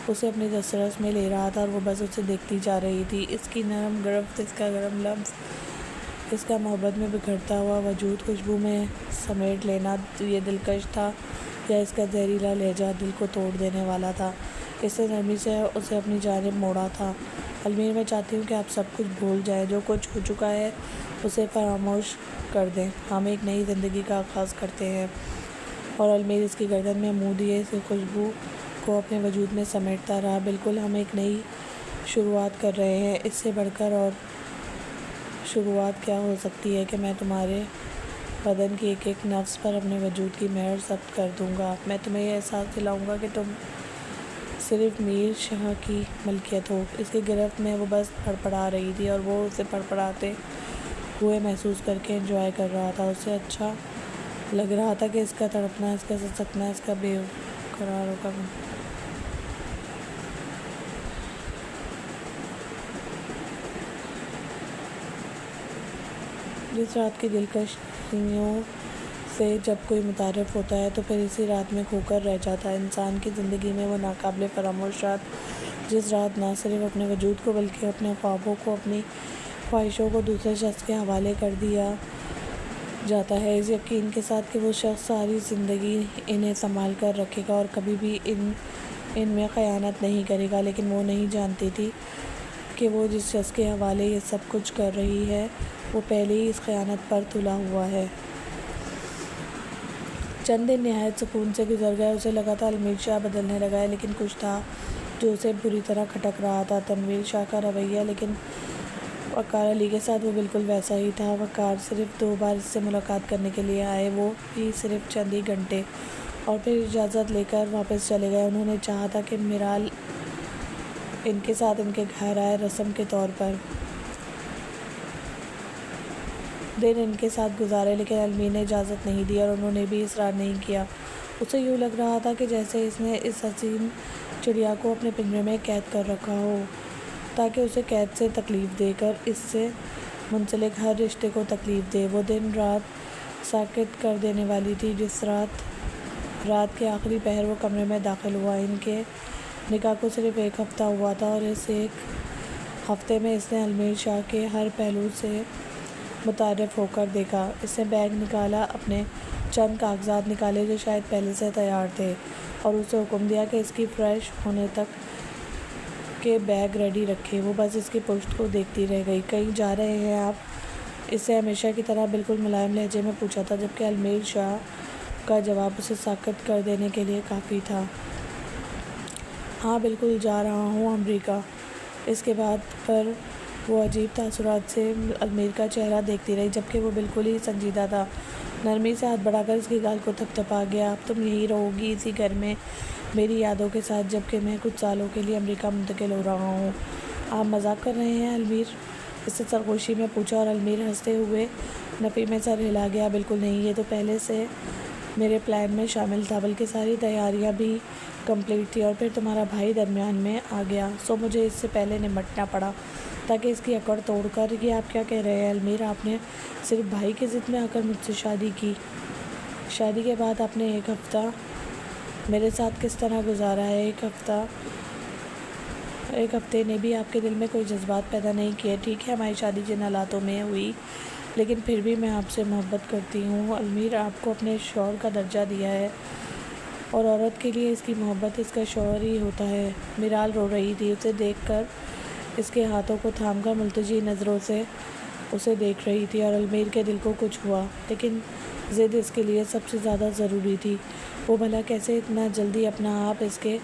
اسے اپنی دسترس میں لے رہا تھا، اور وہ بس اسے دیکھتی جا رہی تھی۔ اس کی نرم گرفت، اس کا گرم لمس، اس کا محبت میں بکھرتا ہوا وجود خوشبو میں سمیٹ لینا، یہ دلکش تھا، یا اس کا زہریلا لہجہ دل کو توڑ دینے والا تھا؟ اس نے نرمی سے اسے اپنی جانب موڑا تھا۔ المیر، میں چاہتی ہوں کہ آپ سب کچھ بھول جائیں، جو کچھ ہو چکا ہے اسے فراموش کر دیں، ہم ایک نئی زندگی کا آغاز کرتے ہیں۔ اور المیر اس کی گردن میں منہ دیے اس خوشبو کو اپنے وجود میں سمیٹتا رہا۔ بالکل، ہم ایک نئی شروعات کر رہے ہیں، اس سے بڑھ کر اور شروعات کیا ہو سکتی ہے کہ میں تمہارے بدن کی ایک ایک نفس پر اپنے وجود کی مہر ثبت کر دوں گا۔ میں تمہیں یہ احساس دلاؤں گا کہ تم صرف میر شاہ کی ملکیت ہو۔ اس کی گرفت میں وہ بس پڑپڑا رہی تھی، اور وہ اسے پڑپڑاتے ہوئے محسوس کر کے انجوائے کر رہا تھا۔ اسے اچھا لگ رہا تھا کہ اس کا تڑپنا، اس کا سسکنا، اس کا بے قرار ہو کر جس رات کی دلکشیوں سے جب کوئی متعارف ہوتا ہے تو پھر اسی رات میں کھو کر رہ جاتا ہے۔ انسان کی زندگی میں وہ ناقابل فراموش رات، جس رات نہ صرف اپنے وجود کو بلکہ اپنے خوابوں کو، اپنی خواہشوں کو دوسرے شخص کے حوالے کر دیا جاتا ہے، اس یقین کے ساتھ کہ وہ شخص ساری زندگی انہیں سنبھال کر رکھے گا اور کبھی بھی ان میں خیانت نہیں کرے گا۔ لیکن وہ نہیں جانتی تھی کہ وہ جس شخص کے حوالے یہ سب کچھ کر رہی ہے، وہ پہلے ہی اس خیانت پر تلا ہوا ہے۔ چند دن نہایت سکون سے گزر گئے۔ اسے لگا تھا المیر شاہ بدلنے لگا ہے، لیکن کچھ تھا جو اسے بری طرح کھٹک رہا تھا۔ تنویر شاہ کا رویہ، لیکن وقار علی کے ساتھ وہ بالکل ویسا ہی تھا۔ وقار صرف 2 بار اس سے ملاقات کرنے کے لیے آئے، وہ بھی صرف چند ہی گھنٹے، اور پھر اجازت لے کر واپس چلے گئے۔ انہوں نے چاہا تھا کہ میرال ان کے ساتھ ان کے گھر آئے، رسم کے طور پر دن ان کے ساتھ گزارے، لیکن المیر نے اجازت نہیں دی اور انہوں نے بھی اصرار نہیں کیا۔ اسے یوں لگ رہا تھا کہ جیسے اس نے اس حسین چڑیا کو اپنے پنجرے میں قید کر رکھا ہو، تاکہ اسے قید سے تکلیف دے کر اس سے منسلک ہر رشتے کو تکلیف دے۔ وہ دن رات ساکت کر دینے والی تھی۔ جس رات کے آخری پہر وہ کمرے میں داخل ہوا، ان کے نکاح کو صرف 1 ہفتہ ہوا تھا، اور اس ایک ہفتے میں اس نے المیر شاہ کے ہر پہلو سے متعارف ہو کر دیکھا۔ اس نے بیگ نکالا، اپنے چند کاغذات نکالے جو شاید پہلے سے تیار تھے، اور اسے حکم دیا کہ اس کی فریش ہونے تک کے بیگ ریڈی رکھے۔ وہ بس اس کی پشت کو دیکھتی رہ گئی۔ کہیں جا رہے ہیں آپ؟ اس سے ہمیشہ کی طرح بالکل ملائم لہجے میں پوچھا تھا، جبکہ المیر شاہ کا جواب اسے ساکت کر دینے کے لیے کافی تھا۔ ہاں بالکل جا رہا ہوں امریکہ۔ اس کے بعد پر وہ عجیب تاثرات سے المیر کا چہرہ دیکھتی رہی، جبکہ وہ بالکل ہی سنجیدہ تھا۔ نرمی سے ہاتھ بڑھا کر اس کی گال کو تھپتھپا گیا۔ اب تم یہی رہو گی اسی گھر میں میری یادوں کے ساتھ، جبکہ میں کچھ سالوں کے لیے امریکہ منتقل ہو رہا ہوں۔ آپ مذاق کر رہے ہیں المیر؟ اس سے سرگوشی میں پوچھا، اور المیر ہنستے ہوئے نفی میں سر ہلا گیا۔ بالکل نہیں، یہ تو پہلے سے میرے پلان میں شامل تھا، بلکہ ساری تیاریاں بھی کمپلیٹ تھی، اور پھر تمہارا بھائی درمیان میں آ گیا، سو مجھے اس سے پہلے نمٹنا پڑا تاکہ اس کی اکڑ توڑ کر۔ یہ آپ کیا کہہ رہے ہیں المیر؟ آپ نے صرف بھائی کی ضد میں آ کر مجھ سے شادی کی؟ شادی کے بعد آپ نے ایک ہفتہ میرے ساتھ کس طرح گزارا ہے؟ ایک ہفتے نے بھی آپ کے دل میں کوئی جذبات پیدا نہیں کیے۔ ٹھیک ہے ہماری شادی جن حالاتوں میں ہوئی، لیکن پھر بھی میں آپ سے محبت کرتی ہوں۔ المیر آپ کو اپنے شوہر کا درجہ دیا ہے، اور عورت کے لیے اس کی محبت اس کا شوہر ہی ہوتا ہے۔ میرال رو رہی تھی، اسے دیکھ کر اس کے ہاتھوں کو تھام کر ملتجی نظروں سے اسے دیکھ رہی تھی، اور المیر کے دل کو کچھ ہوا، لیکن ضد اس کے لیے سب سے زیادہ ضروری تھی۔ وہ بھلا کیسے اتنا جلدی اپنا آپ اس کے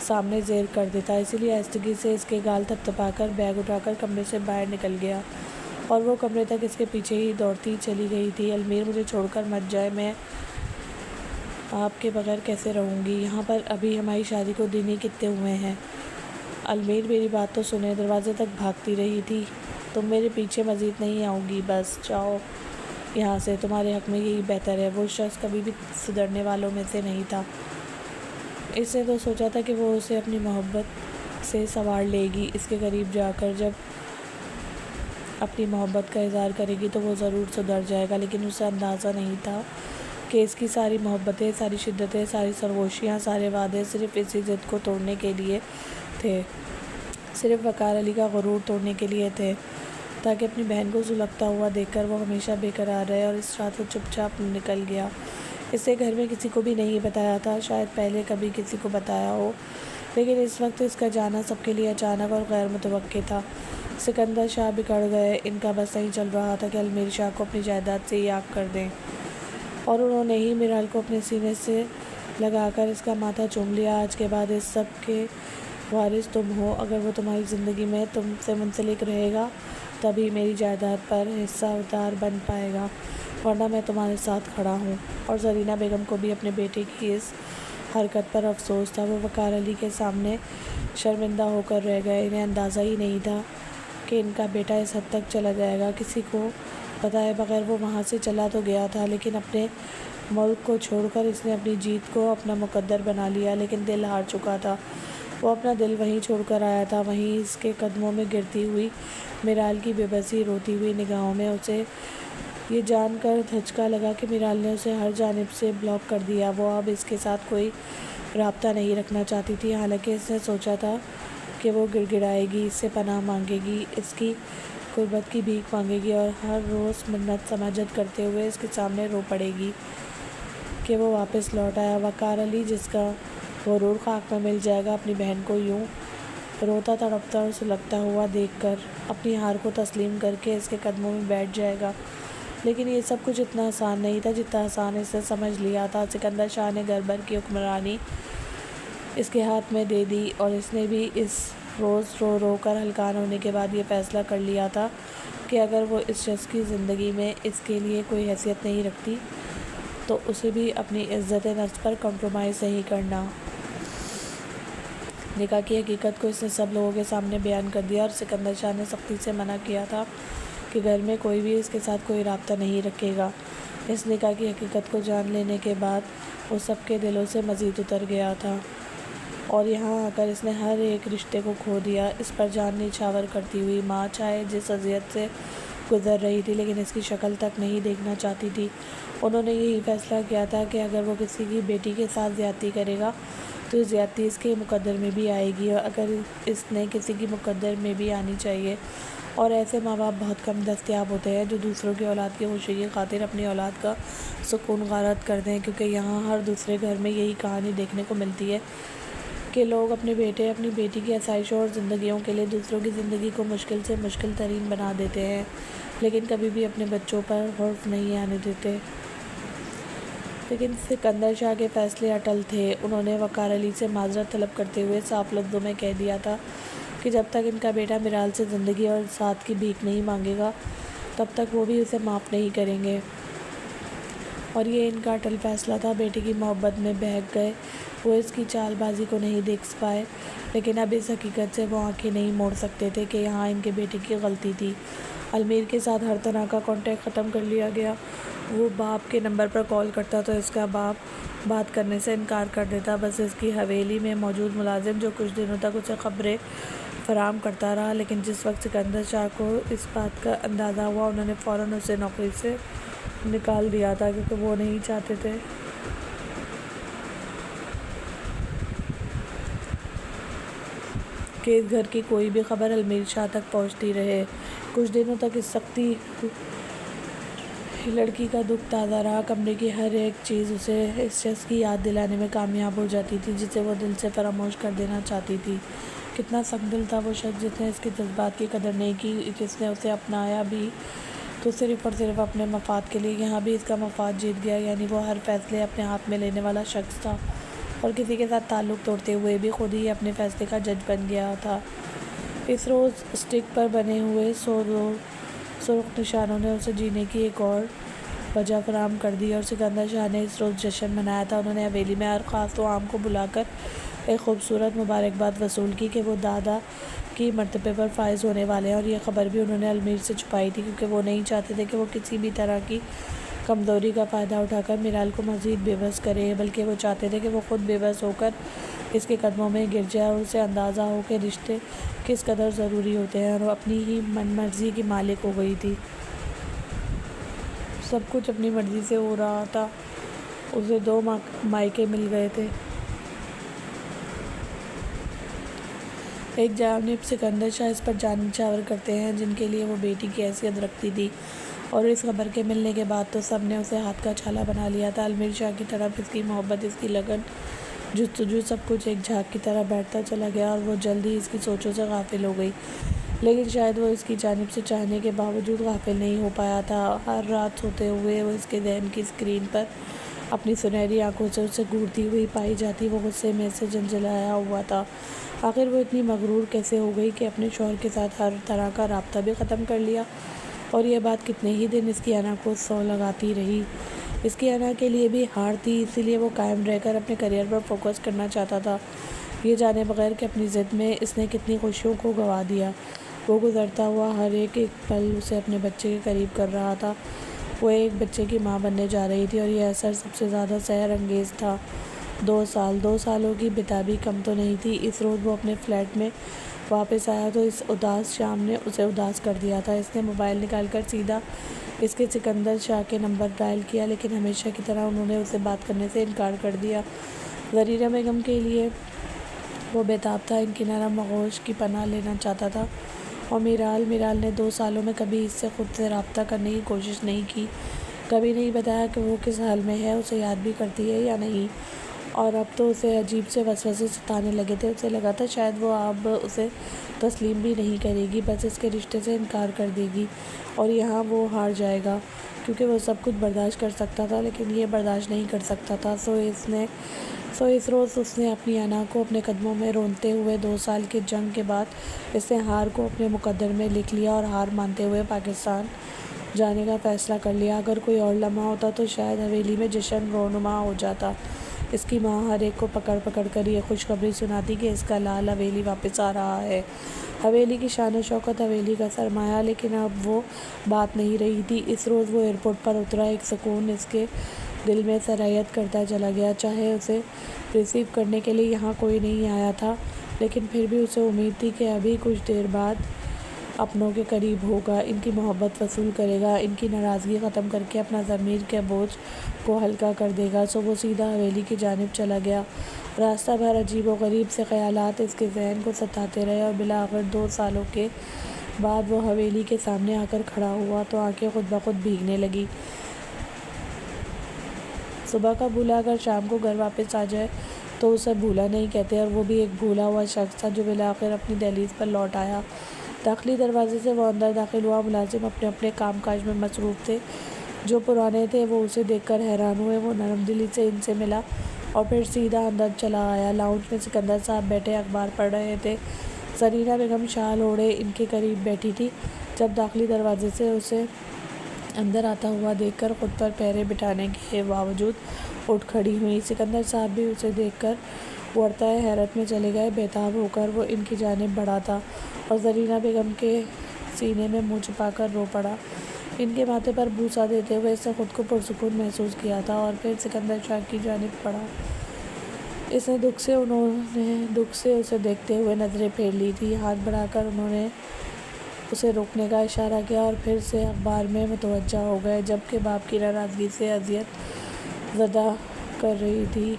سامنے زیر کر دیتا؟ اسی لیے آہستگی سے اس کے گال تھپتھپا کر بیگ اٹھا کر کمرے سے باہر نکل گیا، اور وہ کمرے تک اس کے پیچھے ہی دوڑتی چلی گئی تھی۔ المیر مجھے چھوڑ کر مت جائے، میں آپ کے بغیر کیسے رہوں گی یہاں پر؟ ابھی ہماری شادی کو دن ہی کتنے ہوئے ہیں۔ المیر میری بات تو سنے، دروازے تک بھاگتی رہی تھی۔ تم میرے پیچھے مزید نہیں آؤ گی، بس جاؤ یہاں سے، تمہارے حق میں یہی بہتر ہے۔ وہ شخص کبھی بھی سدھرنے والوں میں سے نہیں تھا۔ اس نے تو سوچا تھا کہ وہ اسے اپنی محبت سے سنوار لے گی، اس کے قریب جا کر جب اپنی محبت کا اظہار کرے گی تو وہ ضرور سدھر جائے گا، لیکن اسے اندازہ نہیں تھا کہ اس کی ساری محبتیں، ساری شدتیں، ساری سرگوشیاں، سارے وعدے صرف اسی ضد کو توڑنے کے لیے تھے، صرف وقار علی کا غرور توڑنے کے لیے تھے، تاکہ اپنی بہن کو سلگتا ہوا دیکھ کر وہ ہمیشہ بے قرار رہے۔ اور اس رات وہ چپ چاپ نکل گیا۔ اسے گھر میں کسی کو بھی نہیں بتایا تھا، شاید پہلے کبھی کسی کو بتایا ہو، لیکن اس وقت اس کا جانا سب کے لیے اچانک اور غیر متوقع تھا۔ سکندر شاہ بگڑ گئے، ان کا بس نہیں چل رہا تھا کہ المیر شاہ کو اپنی جائیداد سے عاق کر دیں، اور انہوں نے ہی میرال کو اپنے سینے سے لگا کر اس کا ماتھا چوم لیا۔ آج کے بعد اس سب کے وارث تم ہو، اگر وہ تمہاری زندگی میں تم سے منسلک رہے گا تبھی میری جائیداد پر حصہ دار بن پائے گا، ورنہ میں تمہارے ساتھ کھڑا ہوں۔ اور زرینہ بیگم کو بھی اپنے بیٹے کی اس حرکت پر افسوس تھا۔ وہ وقار علی کے سامنے شرمندہ ہو کر رہ گئے۔ انہیں اندازہ ہی نہیں تھا کہ ان کا بیٹا اس حد تک چلا جائے گا۔ کسی کو بتائے بغیر وہ وہاں سے چلا تو گیا تھا، لیکن اپنے ملک کو چھوڑ کر اس نے اپنی جیت کو اپنا مقدر بنا لیا، لیکن دل ہار چکا تھا۔ وہ اپنا دل وہیں چھوڑ کر آیا تھا، وہیں اس کے قدموں میں گرتی ہوئی میرال کی بے بسی روتی ہوئی نگاہوں میں۔ اسے یہ جان کر دھچکا لگا کہ میرال نے اسے ہر جانب سے بلاک کر دیا۔ وہ اب اس کے ساتھ کوئی رابطہ نہیں رکھنا چاہتی تھی، حالانکہ اس نے سوچا تھا کہ وہ گڑ گڑائے گی، اس سے پناہ مانگے گی، اس کی قربت کی بھیک مانگے گی، اور ہر روز منت سماجت کرتے ہوئے اس کے سامنے رو پڑے گی کہ وہ واپس لوٹ آیا۔ وقار علی، جس کا غرور خاک میں مل جائے گا، اپنی بہن کو یوں روتا تڑپتا اور سلگتا ہوا دیکھ کر اپنی ہار کو تسلیم کر کے اس کے قدموں میں بیٹھ جائے گا، لیکن یہ سب کچھ اتنا آسان نہیں تھا جتنا آسان اس نے سمجھ لیا تھا۔ سکندر شاہ نے گھر بھر کی حکمرانی اس کے ہاتھ میں دے دی، اور اس نے بھی اس روز رو رو کر ہلکان ہونے کے بعد یہ فیصلہ کر لیا تھا کہ اگر وہ اس شخص کی زندگی میں اس کے لیے کوئی حیثیت نہیں رکھتی تو اسے بھی اپنی عزت نفس پر کمپرومائز نہیں کرنا۔ نکاح کی حقیقت کو اس نے سب لوگوں کے سامنے بیان کر دیا، اور سکندر شاہ نے سختی سے منع کیا تھا کہ گھر میں کوئی بھی اس کے ساتھ کوئی رابطہ نہیں رکھے گا۔ اس نکاح کی حقیقت کو جان لینے کے بعد وہ سب کے دلوں سے مزید اتر گیا تھا، اور یہاں آ کر اس نے ہر ایک رشتے کو کھو دیا۔ اس پر جان نچھاور کرتی ہوئی ماں چاہے جس اذیت سے گزر رہی تھی، لیکن اس کی شکل تک نہیں دیکھنا چاہتی تھی۔ انہوں نے یہی فیصلہ کیا تھا کہ اگر وہ کسی کی بیٹی کے ساتھ زیادتی کرے گا تو زیادتی اس کے مقدر میں بھی آئے گی، اور اگر اس نے کسی کی مقدر میں بھی آنی چاہیے۔ اور ایسے ماں باپ بہت کم دستیاب ہوتے ہیں جو دوسروں کی اولاد کی خوشی کی خاطر اپنی اولاد کا سکون غارت کرتے ہیں، کیونکہ یہاں ہر دوسرے گھر میں یہی کہانی دیکھنے کو ملتی ہے کہ لوگ اپنے بیٹے اپنی بیٹی کی آسائشوں اور زندگیوں کے لیے دوسروں کی زندگی کو مشکل سے مشکل ترین بنا دیتے ہیں، لیکن کبھی بھی اپنے بچوں پر خوف نہیں آنے دیتے۔ لیکن سکندر شاہ کے فیصلے اٹل تھے۔ انہوں نے وقار علی سے معذرت طلب کرتے ہوئے صاف لفظوں میں کہہ دیا تھا کہ جب تک ان کا بیٹا میرال سے زندگی اور ساتھ کی بھیک نہیں مانگے گا تب تک وہ بھی اسے معاف نہیں کریں گے، اور یہ ان کا اٹل فیصلہ تھا۔ بیٹے کی محبت میں بہک گئے، وہ اس کی چال بازی کو نہیں دیکھ پائے، لیکن اب اس حقیقت سے وہ آنکھیں نہیں موڑ سکتے تھے کہ یہاں ان کے بیٹے کی غلطی تھی۔ علمیر کے ساتھ ہر طرح کا کانٹیکٹ ختم کر لیا گیا۔ وہ باپ کے نمبر پر کال کرتا تو اس کا باپ بات کرنے سے انکار کر دیتا۔ بس اس کی حویلی میں موجود ملازم جو کچھ دنوں تک اسے خبریں فراہم کرتا رہا، لیکن جس وقت سکندر شاہ کو اس بات کا اندازہ ہوا انہوں نے فوراً اسے نوکری سے نکال دیا تھا، کیونکہ وہ نہیں چاہتے تھے کہ اس گھر کی کوئی بھی خبر علمیر شاہ تک پہنچتی رہے۔ کچھ دنوں تک اس سختی لڑکی کا دکھ تازہ رہا۔ کمرے کی ہر ایک چیز اسے اس شخص کی یاد دلانے میں کامیاب ہو جاتی تھی جسے وہ دل سے فراموش کر دینا چاہتی تھی۔ کتنا سخت دل تھا وہ شخص جس نے اس کے جذبات کی قدر نہیں کی، جس نے اسے اپنایا بھی تو صرف اور صرف اپنے مفاد کے لیے۔ یہاں بھی اس کا مفاد جیت گیا، یعنی وہ ہر فیصلے اپنے ہاتھ میں لینے والا شخص تھا، اور کسی کے ساتھ تعلق توڑتے ہوئے بھی خود ہی اپنے فیصلے کا جج بن گیا تھا۔ اس روز اسٹک پر بنے ہوئے سرخ نشانوں نے اسے جینے کی ایک اور وجہ فراہم کر دی، اور سکندر شاہ نے اس روز جشن منایا تھا۔ انہوں نے حویلی میں ہر خاص و عام کو بلا کر ایک خوبصورت مبارکباد وصول کی کہ وہ دادا کی مرتبے پر فائز ہونے والے ہیں، اور یہ خبر بھی انہوں نے علمیر سے چھپائی تھی، کیونکہ وہ نہیں چاہتے تھے کہ وہ کسی بھی طرح کی کمزوری کا فائدہ اٹھا کر میرال کو مزید بے بس کرے، بلکہ وہ چاہتے تھے کہ وہ خود بے بس ہو کر اس کے قدموں میں گر جائے اور اسے اندازہ ہو کہ رشتے کس قدر ضروری ہوتے ہیں، اور وہ اپنی ہی من مرضی کی مالک ہو گئی تھی۔ سب کچھ اپنی مرضی سے ہو رہا تھا۔ اسے 2 مائکے مل گئے تھے۔ ایک جانب سکندر شاہ اس پر جان نچھاور کرتے ہیں جن کے لیے وہ بیٹی کی حیثیت رکھتی تھی، اور اس خبر کے ملنے کے بعد تو سب نے اسے ہاتھ کا چھالا بنا لیا تھا۔ علمیر شاہ کی طرف اس کی محبت، اس کی لگن، جستجو، سب کچھ ایک جھاگ کی طرح بیٹھتا چلا گیا، اور وہ جلد ہی اس کی سوچوں سے غافل ہو گئی، لیکن شاید وہ اس کی جانب سے چاہنے کے باوجود غافل نہیں ہو پایا تھا۔ ہر رات سوتے ہوئے وہ اس کے ذہن کی اسکرین پر اپنی سنہری آنکھوں سے اسے گھورتی ہوئی پائی جاتی۔ وہ غصے میں سے جھنجھلایا ہوا تھا۔ آخر وہ اتنی مغرور کیسے ہو گئی کہ اپنے شوہر کے ساتھ ہر طرح کا رابطہ بھی ختم کر لیا، اور یہ بات کتنے ہی دن اس کی انا کو سو لگاتی رہی۔ اس کی انا کے لیے بھی ہار تھی، اسی لیے وہ قائم رہ کر اپنے کیریئر پر فوکس کرنا چاہتا تھا، یہ جانے بغیر کہ اپنی ضد میں اس نے کتنی خوشیوں کو گنوا دیا۔ وہ گزرتا ہوا ہر ایک پل اسے اپنے بچے کے قریب کر رہا تھا۔ وہ ایک بچے کی ماں بننے جا رہی تھی، اور یہ اثر سب سے زیادہ سحر انگیز تھا۔ 2 سالوں کی بتابی کم تو نہیں تھی۔ اس روز وہ اپنے فلیٹ میں واپس آیا تو اس اداس شام نے اسے اداس کر دیا تھا۔ اس نے موبائل نکال کر سیدھا اس کے سکندر شاہ کے نمبر ڈائل کیا، لیکن ہمیشہ کی طرح انہوں نے اسے بات کرنے سے انکار کر دیا۔ زریرہ بیگم کے لیے وہ بےتاب تھا، ان کی نرم آغوش کی پناہ لینا چاہتا تھا، اور میرال نے 2 سالوں میں کبھی اس سے خود سے رابطہ کرنے کی کوشش نہیں کی، کبھی نہیں بتایا کہ وہ کس حال میں ہے، اسے یاد بھی کرتی ہے یا نہیں۔ اور اب تو اسے عجیب سے وسوسے ستانے لگے تھے۔ اسے لگا تھا شاید وہ اب اسے تسلیم بھی نہیں کرے گی، بس اس کے رشتے سے انکار کر دے گی، اور یہاں وہ ہار جائے گا، کیونکہ وہ سب کچھ برداشت کر سکتا تھا لیکن یہ برداشت نہیں کر سکتا تھا۔ اس روز اس نے اپنی انا کو اپنے قدموں میں رونتے ہوئے 2 سال کی جنگ کے بعد اس نے ہار کو اپنے مقدر میں لکھ لیا اور ہار مانتے ہوئے پاکستان جانے کا فیصلہ کر لیا۔ اگر کوئی اور لمحہ ہوتا تو شاید حویلی میں جشن رونما ہو جاتا۔ اس کی ماں ہر ایک کو پکڑ پکڑ کر یہ خوشخبری سناتی کہ اس کا لال حویلی واپس آ رہا ہے، حویلی کی شان و شوکت، حویلی کا سرمایہ۔ لیکن اب وہ بات نہیں رہی تھی۔ اس روز وہ ایئرپورٹ پر اترا، ایک سکون اس کے دل میں سرایت کرتا چلا گیا۔ چاہے اسے ریسیو کرنے کے لیے یہاں کوئی نہیں آیا تھا، لیکن پھر بھی اسے امید تھی کہ ابھی کچھ دیر بعد اپنوں کے قریب ہوگا، ان کی محبت وصول کرے گا، ان کی ناراضگی ختم کر کے اپنا ضمیر کے بوجھ کو ہلکا کر دے گا۔ سو وہ سیدھا حویلی کی جانب چلا گیا۔ راستہ بھر عجیب و غریب سے خیالات اس کے ذہن کو ستاتے رہے اور بالآخر 2 سالوں کے بعد وہ حویلی کے سامنے آ کر کھڑا ہوا تو آنکھیں خود بخود بھیگنے لگی۔ صبح کا بھولا اگر شام کو گھر واپس آ جائے تو اسے بھولا نہیں کہتے، اور وہ بھی ایک بھولا ہوا شخص تھا جو بالآخر اپنی دہلیز پر لوٹ آیا۔ داخلی دروازے سے وہ اندر داخل ہوا۔ ملازم اپنے اپنے کام کاج میں مصروف تھے۔ جو پرانے تھے وہ اسے دیکھ کر حیران ہوئے۔ وہ نرم دلی سے ان سے ملا اور پھر سیدھا اندر چلا آیا۔ لاؤنج میں سکندر صاحب بیٹھے اخبار پڑھ رہے تھے۔ زرینہ بیگم شال اوڑھے ان کے قریب بیٹھی تھی۔ جب داخلی دروازے سے اسے اندر آتا ہوا دیکھ کر خود پر پہرے بٹھانے کے باوجود اٹھ کھڑی ہوئی۔ سکندر صاحب بھی اسے دیکھ کر ورطۂ حیرت میں چلے گئے۔ بےتاب ہو کر وہ ان کی جانب بڑھا تھا اور زرینہ بیگم کے سینے میں منہ چھپا کر رو پڑا۔ ان کے ماتھے پر بوسہ دیتے ہوئے اس نے خود کو پرسکون محسوس کیا تھا اور پھر سکندر شاہ کی جانب بڑھا۔ اس نے دکھ سے اسے دیکھتے ہوئے نظریں پھیر لی تھی۔ ہاتھ بڑھا کر انہوں نے اسے روکنے کا اشارہ کیا اور پھر سے اخبار میں متوجہ ہو گئے، جبکہ باپ کی ناراضگی سے اذیت زدہ کر رہی تھی۔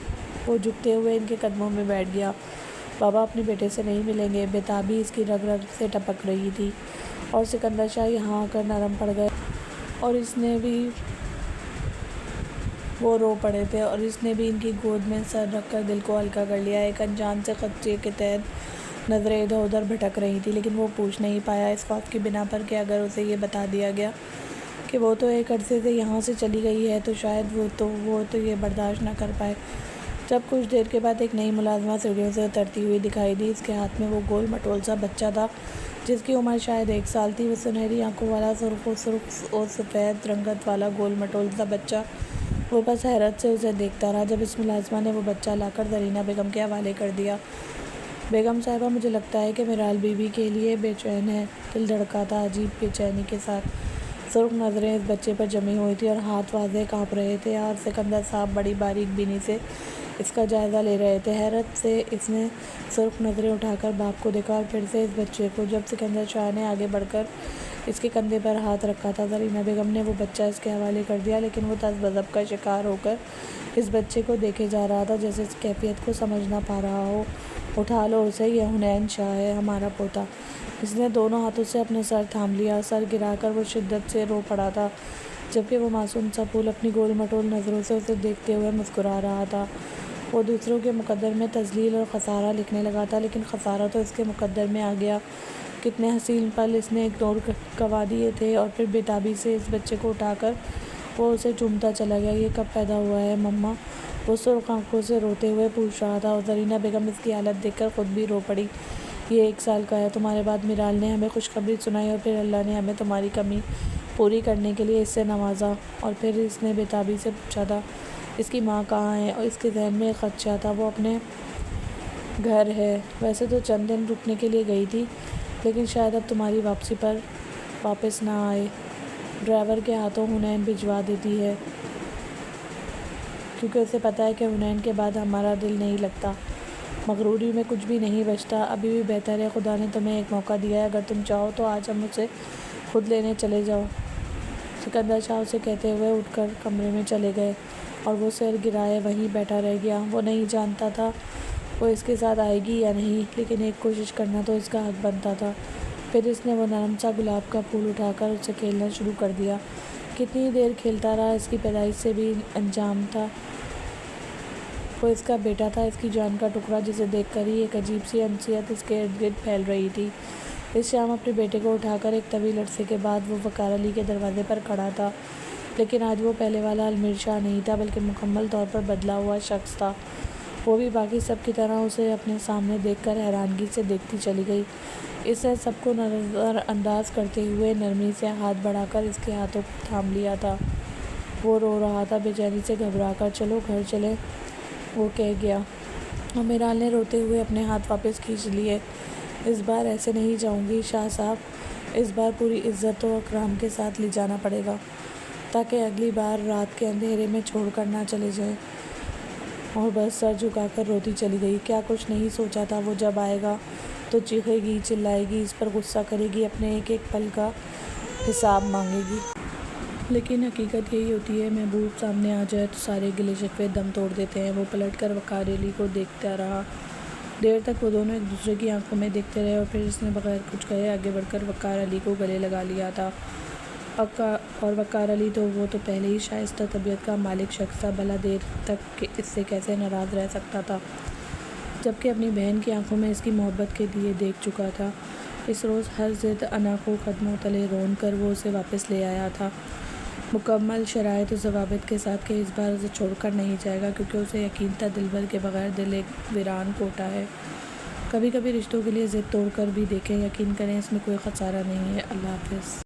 وہ جھکتے ہوئے ان کے قدموں میں بیٹھ گیا۔ بابا اپنے بیٹے سے نہیں ملیں گے؟ بےتابی اس کی رگ رگ سے ٹپک رہی تھی اور سکندر شاہ یہاں آ کر نرم پڑ گئے اور اس نے بھی وہ رو پڑے تھے اور اس نے بھی ان کی گود میں سر رکھ کر دل کو ہلکا کر لیا۔ ایک انجان سے خدشے کے تحت نظریں ادھر ادھر بھٹک رہی تھیں، لیکن وہ پوچھ نہیں پایا، اس خوف کی بنا پر کہ اگر اسے یہ بتا دیا گیا کہ وہ تو ایک عرصے سے یہاں سے چلی گئی ہے تو شاید وہ تو یہ برداشت نہ کر پائے۔ جب کچھ دیر کے بعد ایک نئی ملازمہ سیڑھیوں سے اترتی ہوئی دکھائی دی۔ اس کے ہاتھ میں وہ گول مٹول سا بچہ تھا جس کی عمر شاید 1 سال تھی۔ وہ سنہری آنکھوں والا، سرخ و سفید رنگت والا گول مٹول سا بچہ۔ وہ بس حیرت سے اسے دیکھتا رہا جب اس ملازمہ نے وہ بچہ لا کر زرینہ بیگم کے حوالے کر دیا۔ بیگم صاحبہ، مجھے لگتا ہے کہ میرال بی بی کے لیے بے چین ہے۔ دل دھڑکا تھا عجیب بے چینی کے ساتھ۔ سرخ نظریں اس بچے پر جمی ہوئی تھیں اور ہاتھ واضح کانپ رہے تھے اور سکندر صاحب بڑی باریک بینی سے اس کا جائزہ لے رہے تھے۔ حیرت سے اس نے سرخ نظریں اٹھا کر باپ کو دیکھا اور پھر سے اس بچے کو۔ جب سکندر شاہ نے آگے بڑھ کر اس کے کندھے پر ہاتھ رکھا تھا، زرینہ بیگم نے وہ بچہ اس کے حوالے کر دیا، لیکن وہ طنز غضب کا شکار ہو کر اس بچے کو دیکھے جا رہا تھا جیسے اس کیفیت کو سمجھ نہ پا رہا ہو۔ اٹھا لو اسے، یہ حنین شاہ ہے، ہمارا پوتا۔ اس نے دونوں ہاتھوں سے اپنا سر تھام لیا۔ سر گرا کر وہ شدت سے رو پڑا تھا، جبکہ وہ معصوم سا پھول اپنی گول مٹول نظروں سے اسے دیکھتے ہوئے مسکرا رہا تھا۔ وہ دوسروں کے مقدر میں تذلیل اور خسارہ لکھنے لگا تھا، لیکن خسارہ تو اس کے مقدر میں آ گیا۔ کتنے حسین پل اس نے اگنور گنوا دیے تھے اور پھر بےتابی سے اس بچے کو اٹھا کر وہ اسے چومتا چلا گیا۔ یہ کب پیدا ہوا ہے مما؟ وہ سرخ آنکھوں سے روتے ہوئے پوچھ رہا تھا اور زرینہ بیگم اس کی حالت دیکھ کر خود بھی رو پڑی۔ یہ 1 سال کا ہے۔ تمہارے بعد میرال نے ہمیں خوشخبری سنائی اور پھر اللہ نے ہمیں تمہاری کمی پوری کرنے کے لیے اس سے نوازا۔ اور پھر اس نے بےتابی سے پوچھا تھا، اس کی ماں کہاں ہے؟ اور اس کے ذہن میں ایک خدشہ تھا، وہ اپنے گھر ہے۔ ویسے تو چند دن رکنے کے لیے گئی تھی، لیکن شاید اب تمہاری واپسی پر واپس نہ آئے۔ ڈرائیور کے ہاتھوں حنین بھجوا دیتی ہے، کیونکہ اسے پتہ ہے کہ حنین کے بعد ہمارا دل نہیں لگتا۔ مغروری میں کچھ بھی نہیں بچتا۔ ابھی بھی بہتر ہے، خدا نے تمہیں ایک موقع دیا ہے، اگر تم چاہو تو آج ہم اسے خود لینے چلے جاؤ۔ سکندر شاہ اسے کہتے ہوئے اٹھ کر کمرے میں چلے گئے اور وہ سر گرائے وہیں بیٹھا رہ گیا۔ وہ نہیں جانتا تھا وہ اس کے ساتھ آئے گی یا نہیں، لیکن ایک کوشش کرنا تو اس کا حق بنتا تھا۔ پھر اس نے وہ نرم سا گلاب کا پھول اٹھا کر اسے کھیلنا شروع کر دیا۔ کتنی دیر کھیلتا رہا، اس کی پیدائش سے بھی انجام تھا۔ وہ اس کا بیٹا تھا، اس کی جان کا ٹکڑا، جسے دیکھ کر ہی ایک عجیب سی انسیت اس کے ارد گرد پھیل رہی تھی۔ اس شام اپنے بیٹے کو اٹھا کر ایک طویل عرصے کے بعد وہ وقار علی کے دروازے پر کھڑا تھا، لیکن آج وہ پہلے والا المیر شاہ نہیں تھا، بلکہ مکمل طور پر بدلا ہوا شخص تھا۔ وہ بھی باقی سب کی طرح اسے اپنے سامنے دیکھ کر حیرانگی سے دیکھتی چلی گئی۔ اس نے سب کو نظر انداز کرتے ہوئے نرمی سے ہاتھ بڑھا کر اس کے ہاتھوں کو تھام لیا تھا۔ وہ رو رہا تھا بے چینی سے گھبرا کر۔ چلو گھر چلیں، وہ کہہ گیا، اور میرال نے روتے ہوئے اپنے ہاتھ واپس کھینچ لیے۔ اس بار ایسے نہیں جاؤں گی شاہ صاحب، اس بار پوری عزت و اکرام کے ساتھ لے جانا پڑے گا، تاکہ اگلی بار رات کے اندھیرے میں چھوڑ کر نہ چلے جائیں۔ اور بس سر جھکا کر روتی چلی گئی۔ کیا کچھ نہیں سوچا تھا وہ جب آئے گا تو چیخے گی، چلائے گی، اس پر غصہ کرے گی، اپنے ایک ایک پل کا حساب مانگے گی۔ لیکن حقیقت یہی ہوتی ہے، محبوب سامنے آ جائے تو سارے گلے شکوے دم توڑ دیتے ہیں۔ وہ پلٹ کر وقار علی کو دیکھتا رہا۔ دیر تک وہ دونوں ایک دوسرے کی آنکھوں میں دیکھتے رہے اور پھر اس نے بغیر کچھ کہے آگے بڑھ کر وقار علی کو گلے لگا لیا تھا۔ اور وقار علی وہ تو پہلے ہی شائستہ طبیعت کا مالک شخص تھا، بھلا دیر تک اس سے کیسے ناراض رہ سکتا تھا، جبکہ اپنی بہن کی آنکھوں میں اس کی محبت کے دیے دیکھ چکا تھا۔ اس روز ہر ضد انا کو قدموں تلے رون کر وہ اسے واپس لے آیا تھا، مکمل شرائط و ضوابط کے ساتھ کہ اس بار اسے چھوڑ کر نہیں جائے گا، کیونکہ اسے یقین تھا دلبر کے بغیر دل ایک ویران کوٹھا ہے۔ کبھی کبھی رشتوں کے لیے ضد توڑ کر بھی دیکھیں، یقین کریں اس میں کوئی خسارہ نہیں ہے۔ اللہ حافظ۔